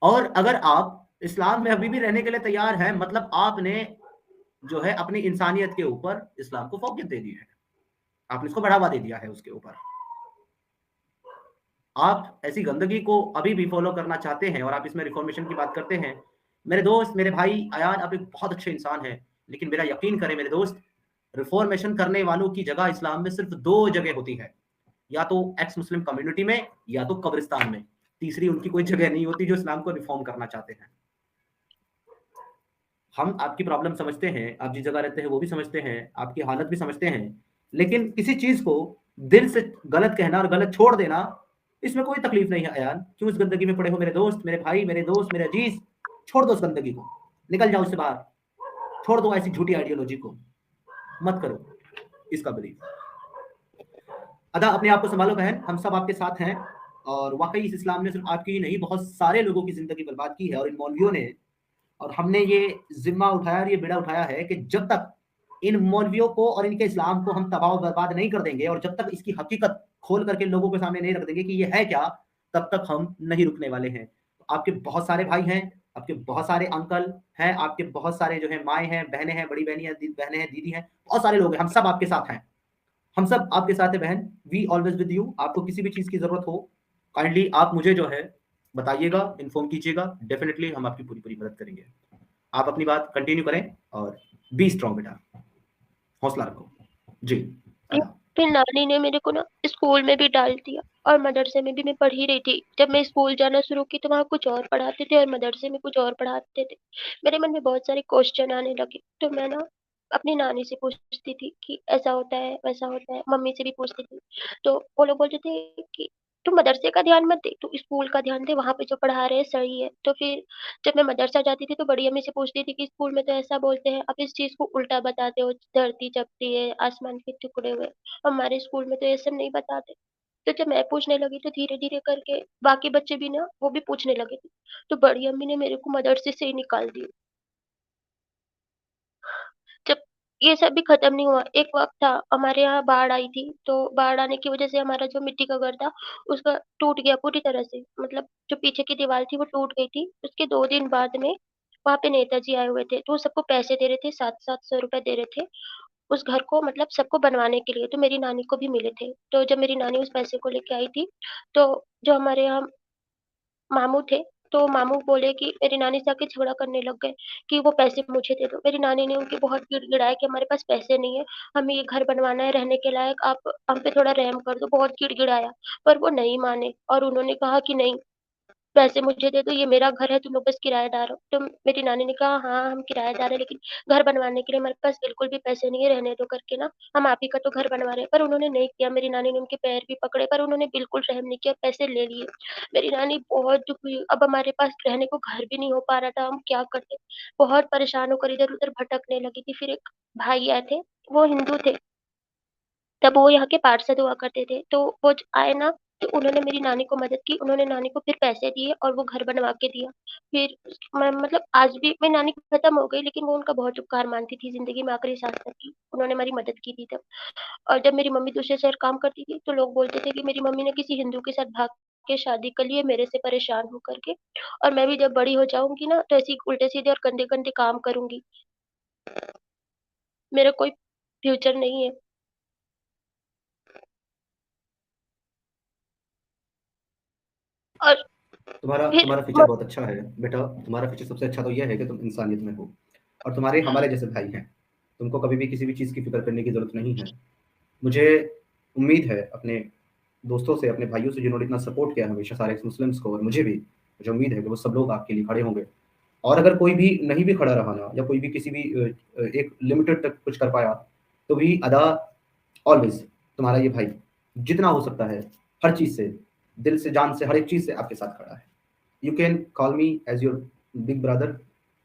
और अगर आप इस्लाम में अभी भी रहने के लिए तैयार हैं, मतलब आपने जो है अपनी इंसानियत के ऊपर इस्लाम को फ़ौक़ियत दे दी है। आपने इसको बढ़ावा दे दिया है उसके ऊपर। आप ऐसी गंदगी को अभी भी फ़ॉलो करना चाहते हैं और आप इसमें रिफ़ॉर्मेशन की बात करते हैं। मेरे दोस्त, मेरे भाई अयान, आप एक बहुत अच्छे इंसान हैं, लेकिन मेरा यकीन करें मेरे दोस्त, रिफ़ॉर्मेशन करने वालों की जगह इस्लाम में सिर्फ़ 2 जगह होती है, या तो एक्स मुस्लिम कम्युनिटी में या तो कब्रिस्तान में। तीसरी उनकी कोई जगह नहीं होती जो इस्लाम को रिफ़ॉर्म करना चाहते हैं। हम आपकी प्रॉब्लम समझते हैं, आप जिस जगह रहते हैं वो भी समझते हैं, आपकी हालत भी समझते हैं, लेकिन किसी चीज़ को दिल से गलत कहना और गलत छोड़ देना, इसमें कोई तकलीफ नहीं है अयान। क्यों इस गंदगी में पड़े हो मेरे दोस्त, मेरे भाई, मेरे दोस्त, मेरे अजीज़? छोड़ दो उस गंदगी को, निकल जाओ उससे बाहर। छोड़ दो ऐसी झूठी आइडियोलॉजी को, मत करो इसका बिलीव। अदा अपने आप को सँभालो बहन, हम सब आपके साथ हैं। और वाक़ई इस इस्लाम ने सिर्फ़ आपकी ही नहीं, बहुत सारे लोगों की ज़िंदगी बर्बाद की है, और इन मौलवियों ने, और हमने ये ज़िम्मा उठाया और ये बीड़ा उठाया है कि जब तक इन मौलवियों को और इनके इस्लाम को हम तबाह और बर्बाद नहीं कर देंगे, और जब तक इसकी हकीकत खोल करके लोगों के सामने नहीं रख देंगे कि ये है क्या, तब तक हम नहीं रुकने वाले हैं। आपके बहुत सारे भाई हैं, आपके बहुत सारे अंकल हैं, आपके बहुत सारे जो हैं माएँ हैं, बहनें हैं, बड़ी बहनें हैं, बहनें हैं, दीदी हैं, बहुत सारे लोग हैं, हम सब आपके साथ हैं। हम सब आपके साथ हैं बहन, वी ऑलवेज़ विद यू। आपको किसी भी चीज़ की ज़रूरत हो, काइंडली आप मुझे जो है बताइएगा, इन्फॉर्म कीजिएगा, डेफ़िनिटली हम आपकी पूरी-पूरी मदद करेंगे। आप अपनी बात कंटिन्यू करें और बी स्ट्रांग बेटा, हौसला रखो। जी, अदा। फिर नानी ने मेरे को ना स्कूल में भी डाल दिया, और मदरसे में भी मैं पढ़ ही रही थी। जब मैं स्कूल जाना शुरू की तो वहाँ कुछ और पढ़ाते थे और मदरसे में कुछ और पढ़ाते थे। मेरे मन में बहुत सारे क्वेश्चन आने लगे, तो मैं ना अपनी नानी से पूछती थी कि ऐसा होता है, वैसा होता है। मम्मी से भी पूछती थी, तो वो लोग बोलते थे कि तू मदरसे का ध्यान मत दे, तू स्कूल का ध्यान दे, वहाँ पे जो पढ़ा रहे हैं सही है। तो फिर जब मैं मदरसा जाती थी तो बड़ी अम्मी से पूछती थी कि स्कूल में तो ऐसा बोलते हैं, आप इस चीज़ को उल्टा बताते हो, धरती चपटी है, आसमान के टुकड़े हुए। हमारे स्कूल में तो ये सब नहीं बताते। तो जब मैं पूछने लगी तो धीरे-धीरे करके बाकी बच्चे भी ना वो भी पूछने लगे थे। तो बड़ी अम्मी ने मेरे को मदरसे से ही निकाल दिया। जब ये सब भी खत्म नहीं हुआ, एक वक़्त था हमारे यहाँ बाढ़ आई थी, तो बाढ़ आने की वज़ह से हमारा जो मिट्टी का घर था, उसका टूट गया पूरी तरह से। मतलब जो पीछे की दीवार थी वो टूट गई थी। उसके 2 दिन बाद में वहाँ पे नेताजी आए हुए थे, तो वो सबको पैसे दे रहे थे, 700-700 रुपए दे रहे थे। उस घर को मतलब सबको बनवाने के लिए, तो मेरी नानी को भी मिले थे। तो जब मेरी नानी उस पैसे को लेके आई थी, तो जो हमारे यहाँ मामू थे, तो मामू बोले कि मेरी नानी से आके झगड़ा करने लग गए कि वो पैसे मुझे दे दो। मेरी नानी ने उनकी बहुत गिड़गिड़ाया कि हमारे पास पैसे नहीं है, हमें ये घर बनवाना है रहने के लायक, आप हम पे थोड़ा रहम कर दो, बहुत गिड़गिड़ाया। पर वो नहीं माने और उन्होंने कहा कि नहीं, पैसे मुझे दे दो, ये मेरा घर है, तुम लोग बस किराएदार हो। तो मेरी नानी ने कहा, हाँ, हम किराएदार हैं, लेकिन घर बनवाने के लिए हमारे पास बिल्कुल भी पैसे नहीं है, रहने दो करके ना, हम आप ही का तो घर बनवा रहे हैं। पर उन्होंने नहीं किया, मेरी नानी ने उनके पैर भी पकड़े, पर उन्होंने बिल्कुल रहम नहीं किया, पैसे ले लिए। मेरी नानी बहुत दुखी हुई, अब हमारे पास रहने को घर भी नहीं हो पा रहा था, हम क्या करते? बहुत परेशान होकर इधर-उधर भटकने लगी थी। फिर एक भाई आए थे, वो हिंदू थे, तब वो यहाँ के पार्षद हुआ करते थे, तो वो ज आए ना, तो उन्होंने मेरी नानी को मदद की, उन्होंने नानी को फिर पैसे दिए और वो घर बनवा के दिया। फिर मैं मतलब आज भी मेरी नानी खत्म हो गई, लेकिन वो उनका बहुत उपकार मानती थी ज़िंदगी में आखिरी सांस तक की। उन्होंने मेरी मदद की थी तब। और जब मेरी मम्मी दूसरे शहर काम करती थी, तो लोग बोलते थे कि मेरी मम्मी ने किसी हिंदू के साथ भाग के शादी कर ली है मेरे से परेशान होकर के, और मैं भी जब बड़ी हो जाऊँगी ना, तो ऐसे ही उल्टे-सीधे और गंदे-गंदे काम करूँगी। मेरा कोई फ्यूचर नहीं है। और तुम्हारा फिर तुम्हारा फ्यूचर बहुत अच्छा है बेटा। तुम्हारा फ्यूचर सबसे अच्छा तो यह है कि तुम इंसानियत में हो और तुम्हारे हमारे जैसे भाई हैं। तुमको कभी भी किसी भी चीज़ की फ़िक्र करने की ज़रूरत नहीं है। मुझे उम्मीद है अपने दोस्तों से, अपने भाइयों से जिन्होंने इतना सपोर्ट किया हमेशा सारे मुस्लिम्स को, और मुझे भी, मुझे उम्मीद है कि वो सब लोग आपके लिए खड़े होंगे। और अगर कोई भी नहीं भी खड़ा रहा ना, या कोई भी किसी भी एक लिमिटेड तक कुछ कर पाया, तो भी अदा ऑलवेज़ तुम्हारा ये भाई जितना हो सकता है हर चीज़ से, दिल से, जान से, हर एक चीज़ से आपके साथ खड़ा है। You can call me as your big brother.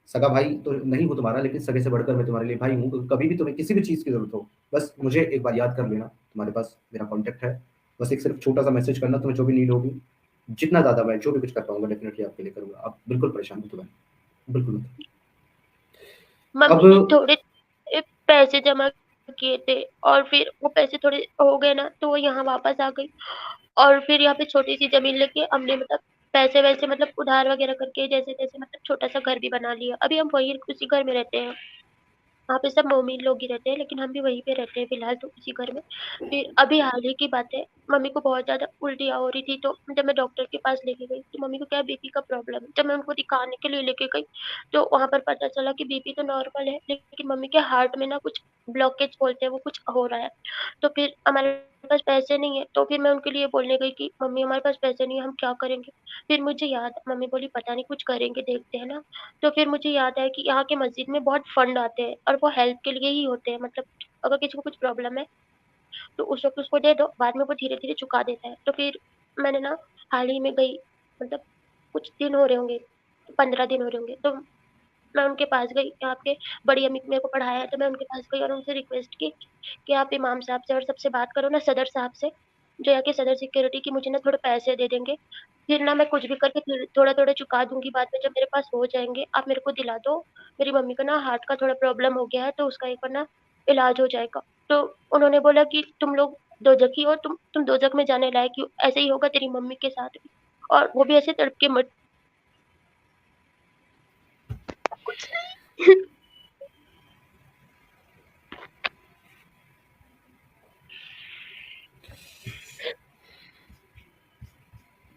सगा भाई तो नहीं हूँ तुम्हारा, लेकिन सगे से बढ़कर मैं तुम्हारे लिए भाई हूँ। तो कभी भी तुम्हें किसी भी चीज़ की ज़रूरत हो, बस मुझे एक बार याद कर लेना। तुम्हारे पास मेरा कॉन्टैक्ट है। बस एक सिर्फ़ छोटा-सा मैसेज करना, तुम्हें जो भी नीड होगी। जितना ज़्यादा मैं जो भी कुछ कर पाऊँगा डेफ़िनिटली आपके लिए करूँगा। आप बिल्कुल परेशान मत होइए। बिल्कुल मत। अब मम्मी ने थोड़े पैसे जमा किए थे, और फिर वो पैसे थोड़े हो गए ना, तो वो यहाँ वापस आ गई, और फिर यहाँ पे छोटी-सी ज़मीन लेके हमने मतलब पैसे-वैसे मतलब उधार वगैरह करके जैसे-तैसे मतलब छोटा-सा घर भी बना लिया। अभी हम वही उसी घर में रहते हैं। वहाँ पे सब मोमिन लोग ही रहते हैं, लेकिन हम भी वहीं पे रहते हैं फिलहाल तो उसी घर में। फिर अभी हाल ही की बात है, मम्मी को बहुत ज़्यादा उल्टियाँ हो रही थी, तो जब मैं डॉक्टर के पास लेके गई, तो मम्मी को क्या बीपी का प्रॉब्लम है। जब मैं उनको दिखाने के लिए लेके गई, तो वहाँ पर पता चला कि बीपी तो नॉर्मल है, लेकिन मम्मी के हार्ट में ना कुछ ब्लॉकेज बोलते हैं, वो कुछ हो रहा है। तो फिर हमारे पास पैसे नहीं है, तो फिर मैं उनके लिए बोलने गई कि मम्मी हमारे पास पैसे नहीं है, हम क्या करेंगे? फिर मुझे याद, मम्मी बोली पता नहीं कुछ करेंगे, देखते हैं ना। तो फिर मुझे याद आया कि यहाँ के मस्जिद में बहुत फंड आते हैं, और वो हेल्प के लिए ही होते हैं। मतलब अगर किसी को कुछ प्रॉब्लम है, तो उस वक़्त उसको दे दो, बाद में वो धीरे-धीरे चुका देता है। तो फिर मैंने ना हाल ही में गई, मतलब कुछ दिन हो रहे होंगे, 15 दिन हो रहे होंगे, तो मैं उनके पास गई। यहाँ पे बड़ी अम्मी मेरे को पढ़ाया है, तो मैं उनके पास गई और उनसे रिक्वेस्ट की कि आप इमाम साहब से और सबसे बात करो ना, सदर साहब से, जो यहाँ के सदर सिक्योरिटी, कि मुझे ना थोड़े पैसे दे देंगे। फिर ना मैं कुछ भी करके फिर थोड़ा-थोड़ा चुका दूँगी, बाद में जब मेरे पास हो जाएँगे, आप मेरे को दिला दो। मेरी मम्मी को ना हार्ट का थोड़ा प्रॉब्लम हो गया है, तो उसका एक बार ना इलाज हो जाएगा। तो उन्होंने बोला कि तुम लोग दोज़खी हो, तुम दोज़ख में जाने लायक ही हो, ऐसे ही होगा तेरी मम्मी के साथ भी। और वो भी ऐसे तड़प के मर कुछ नहीं।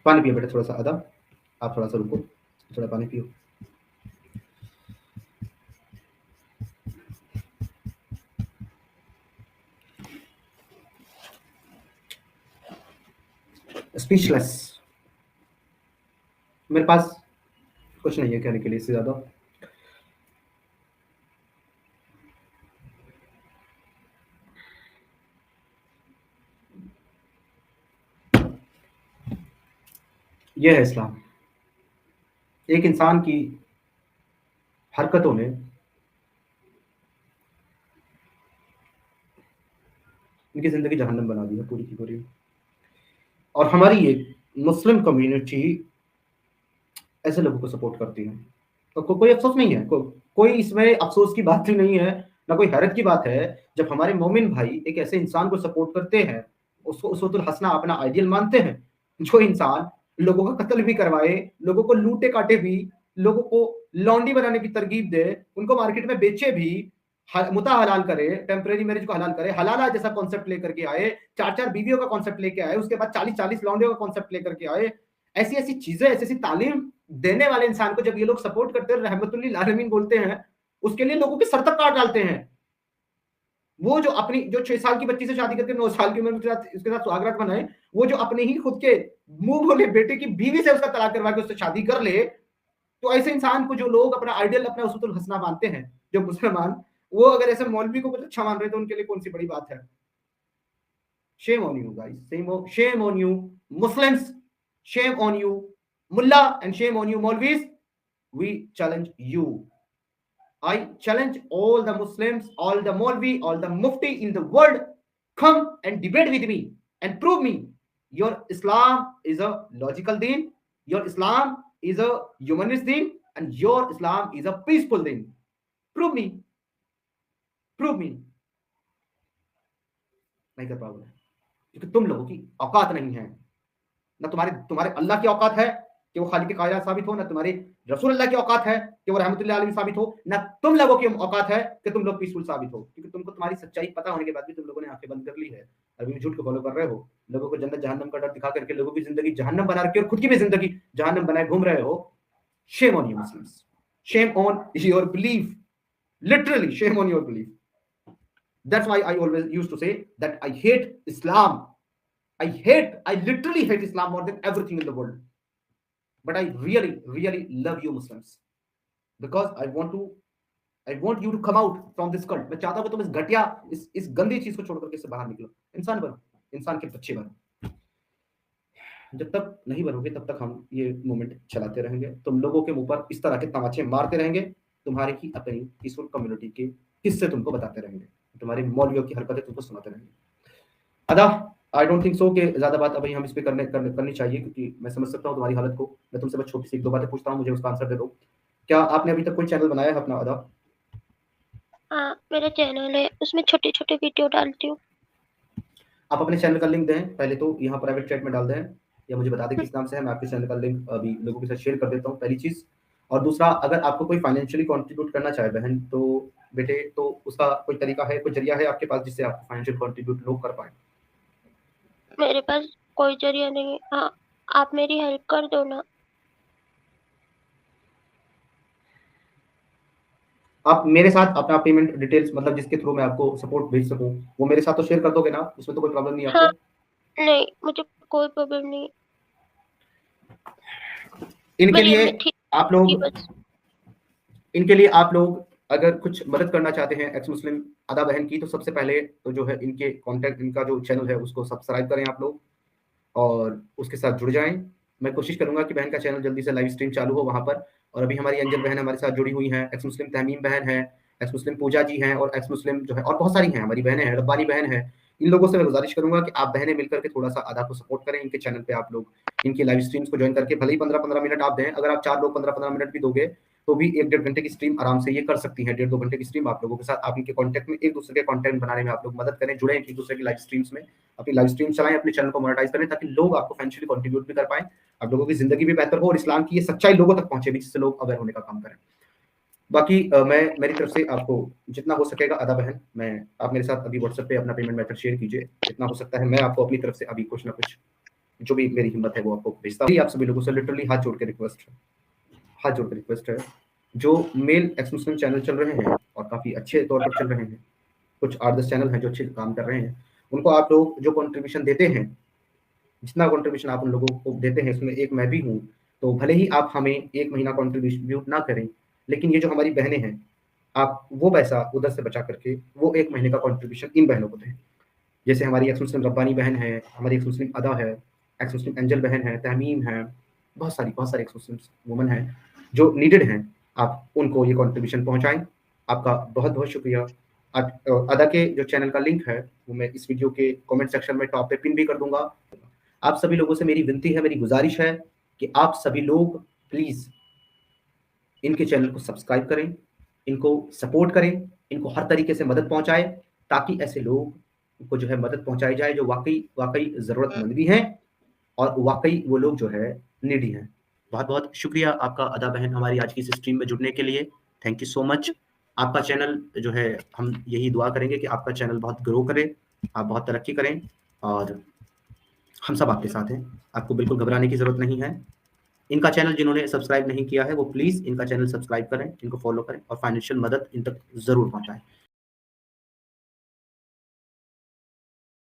पानी पियो बेटा थोड़ा-सा अदा। आप थोड़ा-सा रुको, थोड़ा पानी पियो। स्पीचलेस। मेरे पास कुछ नहीं है कहने के लिए इससे ज़्यादा। ये है इस्लाम। एक इंसान की हरकतों ने उनकी ज़िंदगी जहन्नम बना दी है पूरी की पूरी। और हमारी ये मुस्लिम कम्युनिटी ऐसे लोगों को सपोर्ट करती है। तो कोई अफ़सोस नहीं है, कोई इसमें अफ़सोस की बात ही नहीं है, ना कोई हैरत की बात है। जब हमारे मोमिन भाई एक ऐसे इंसान को सपोर्ट करते हैं, उसको उसवतुल हसना अपना आइडियल मानते हैं, जो इंसान लोगों का कत्ल भी करवाए, लोगों को लूटे-काटे भी, लोगों को लौंडी बनाने की तरगीब दे, उनको मार्केट में बेचे भी, मुता हलाल करे, टेम्परेरी मैरिज को हलाल करे, हलाला जैसा कॉन्सेप्ट लेकर के आए, 4-4 बीवियों का कॉन्सेप्ट लेके आए, उसके बाद 40-40 लौंडियों का कॉन्सेप्ट लेकर के आए। ऐसी-ऐसी चीज़ें, ऐसी-ऐसी तालीम देने वाले इंसान को जब ये लोग सपोर्ट करते हैं, रहमतुल्लिल आलमीन बोलते हैं, उसके लिए लोगों के सर तक काट डालते हैं। वो जो अपनी जो 6 साल की बच्ची से शादी करके 9 साल की उम्र में उसके साथ सुहागरात बनाए, वो जो अपने ही खुद के मुँह बोले बेटे की बीवी से उसका तलाक करवा के उससे शादी कर ले, तो ऐसे इंसान को जो लोग अपना आइडियल, अपना उसवतुल हसना मानते हैं, जो मुसलमान, वो अगर ऐसे मौलवी को कुछ अच्छा मान रहे हैं, तो उनके लिए कौन-सी बड़ी बात है। Shame on you guys. Shame on you Muslims. Shame on you Mullah, and shame on you Maulvis. We challenge you. I challenge all the Muslims, all the Maulvi, all the Mufti in the world. Come and debate with me and prove me. Your Islam is a logical deen. Your Islam is a humanist deen, and your Islam is a peaceful deen. Prove me. Prove me. नहीं कर पाओगे, क्योंकि तुम लोगों की औकात नहीं है। ना तुम्हारे अल्लाह की औकात है कि वो खालिक कायनात साबित हो, ना तुम्हारे रसूल अल्लाह की औकात है कि वो रहमतुल्लिल आलमीन साबित हो, ना तुम लोगों की औकात है कि तुम लोग पीसफुल साबित हो, क्योंकि तुमको तुम्हारी सच्चाई पता होने के बाद भी तुम लोगों ने आंखें बंद कर ली है, अभी भी झूठ को फॉलो कर रहे हो, लोगों को जन्नत जहन्नम का डर दिखा करके लोगों की जिंदगी जहन्नम बना रखी है और खुद की भी जिंदगी जहन्नम बनाए घूम रहे हो। Shame on you Muslims, shame on your belief, literally shame on your belief. That's why I always used to say that I hate Islam. I literally hate Islam more than everything in the world. But I really, really love you Muslims. Because I want you to come out from this cult. मैं चाहता हूं कि तुम इस घटिया, इस गंदी चीज को छोड़ करके इससे बाहर निकलो। इंसान बनो, इंसान के बच्चे बनो। जब तक नहीं बनोगे तब तक हम ये मूवमेंट चलाते रहेंगे, तुम लोगों के मुंह पर इस तरह के तमाचे मारते रहेंगे, तुम्हारे की अपनी पीसफुल कम्युनिटी के किस्से तुमको बताते रहेंगे, तुम्हारे मौलवियों की हरकतें तुमको सुनाते रहेंगे। अदा आई डोंट थिंक सो कि ज्यादा बात अभी हम इस पे करनी चाहिए, क्योंकि मैं समझ सकता हूँ तुम्हारी हालत को। मैं तुमसे बस छोटी सी एक दो बातें पूछता हूँ, मुझे उसका आंसर दे दो। क्या आपने अभी तक कोई चैनल बनाया है अपना अदा? हाँ, मेरा चैनल है, उसमें छोटे-छोटे वीडियो डालती हूँ। आप अपने चैनल का लिंक दें, पहले तो यहाँ प्राइवेट चैट में डाल दें या मुझे बता दें किस नाम से है, मैं आपके चैनल का लिंक अभी लोगों के साथ शेयर कर देता हूँ, पहली चीज। और दूसरा, अगर आपको कोई फाइनेंशियली कंट्रीब्यूट करना चाहे बहन, तो बेटे तो उसका कोई तरीका है, कोई जरिया है आपके पास जिससे आप फाइनेंशियल कंट्रीब्यूट लोग कर पाए? मेरे पास कोई जरिया नहीं है। हाँ, आप मेरी हेल्प कर दो ना। आप मेरे साथ अपना पेमेंट डिटेल्स, मतलब जिसके थ्रू मैं आपको सपोर्ट भेज सकूं, वो मेरे साथ तो शेयर कर दोगे ना? उसमें तो कोई प्रॉब्लम नहीं है हाँ, आपको? नहीं, मुझे कोई प्रॉब्लम नहीं। इनके मेरी लिए अम्मी ठीक आप थी लोग बस। इनके लिए आप लोग अगर कुछ मदद करना चाहते हैं एक्स मुस्लिम अदा बहन की, तो सबसे पहले तो जो है इनके कॉन्टैक्ट, इनका जो चैनल है उसको सब्सक्राइब करें आप लोग और उसके साथ जुड़ जाएं। मैं कोशिश करूंगा कि बहन का चैनल जल्दी से लाइव स्ट्रीम चालू हो वहां पर। और अभी हमारी अंजल बहन हमारे साथ जुड़ी हुई हैं, एक्स मुस्लिम तहमीम बहन है, एक्स मुस्लिम पूजा जी हैं, और एक्स मुस्लिम जो है और बहुत सारी हैं हमारी बहनें हैं, रब्बानी बहन है। इन लोगों से मैं गुजारिश करूंगा कि आप बहनें मिलकर के थोड़ा सा अदा को सपोर्ट करें। इनके चैनल पे आप लोग इनकी लाइव स्ट्रीम्स को ज्वाइन करके भले ही 15-15 मिनट आप दें, अगर आप 4 लोग 15-15 मिनट भी दोगे तो भी 1-1.5 घंटे की स्ट्रीम आराम से ये कर सकती हैं। 1.5-2 घंटे की स्ट्रीम आप लोगों के साथ, आप इनके कॉन्टैक्ट में, एक दूसरे के कॉन्टेंट बनाने में आप लोग मदद करें, जुड़े एक दूसरे की लाइव स्ट्रीम्स में, अपनी लाइव स्ट्रीम चलाएं, अपने चैनल को मोनेटाइज करें, ताकि लोग आपको फाइनेंशियली कंट्रीब्यूट भी कर पाएं, आप लोगों की जिंदगी भी बेहतर हो और इस्लाम की ये सच्चाई लोगों तक पहुंचे भी, जिससे लोग अवेयर होने का काम करें। बाकी मैं मेरी तरफ से आपको जितना हो सकेगा अदा बहन, मैं आप मेरे साथ अभी व्हाट्सएप पे अपना पेमेंट मेथड शेयर कीजिए, जितना हो सकता है मैं आपको अपनी तरफ से अभी कुछ ना कुछ जो भी मेरी हिम्मत है वो आपको भेजता हूँ। आप सभी लोगों से लिटरली हाथ जोड़ के रिक्वेस्ट है, जो मेल एक्स मुस्लिम चैनल चल रहे हैं और काफी अच्छे तौर पर चल रहे हैं, कुछ 8-10 चैनल हैं जो अच्छे काम कर रहे हैं, उनको आप लोग जो कंट्रीब्यूशन देते हैं, जितना कंट्रीब्यूशन आप उन लोगों को देते हैं, इसमें एक मैं भी हूँ, तो भले ही आप हमें 1 महीना कंट्रीब्यूट ना करें, लेकिन ये जो हमारी बहनें हैं, आप वो पैसा उधर से बचा करके वो 1 महीने का कंट्रीब्यूशन इन बहनों को दें। जैसे हमारी एक्स मुस्लिम रब्बानी बहन है, हमारी एक्स मुस्लिम अदा है, एक्स मुस्लिम एंजल बहन है, तहमीम है, बहुत सारी एक्स मुस्लिम वुमन हैं जो नीडेड हैं, आप उनको ये कंट्रीब्यूशन पहुंचाएं। आपका बहुत बहुत शुक्रिया। अदा के जो चैनल का लिंक है वो मैं इस वीडियो के कमेंट सेक्शन में टॉप पे पिन भी कर दूंगा। आप सभी लोगों से मेरी विनती है, मेरी गुजारिश है कि आप सभी लोग प्लीज इनके चैनल को सब्सक्राइब करें, इनको सपोर्ट करें, इनको हर तरीके से मदद पहुंचाएं, ताकि ऐसे लोग को जो है मदद पहुंचाई जाए जो वाकई जरूरतमंद भी हैं और वाकई वो लोग जो है नीडी हैं। बहुत बहुत शुक्रिया आपका अदा बहन हमारी आज की इस स्ट्रीम में जुड़ने के लिए। Thank you so much. आपका चैनल जो है, हम यही दुआ करेंगे कि आपका चैनल बहुत ग्रो करे, आप बहुत तरक्की करें, और हम सब आपके साथ हैं, आपको बिल्कुल घबराने की जरूरत नहीं है। इनका चैनल जिन्होंने सब्सक्राइब नहीं किया है वो प्लीज इनका चैनल सब्सक्राइब करें, इनको फॉलो करें और फाइनेंशियल मदद इन तक जरूर पहुंचाएं।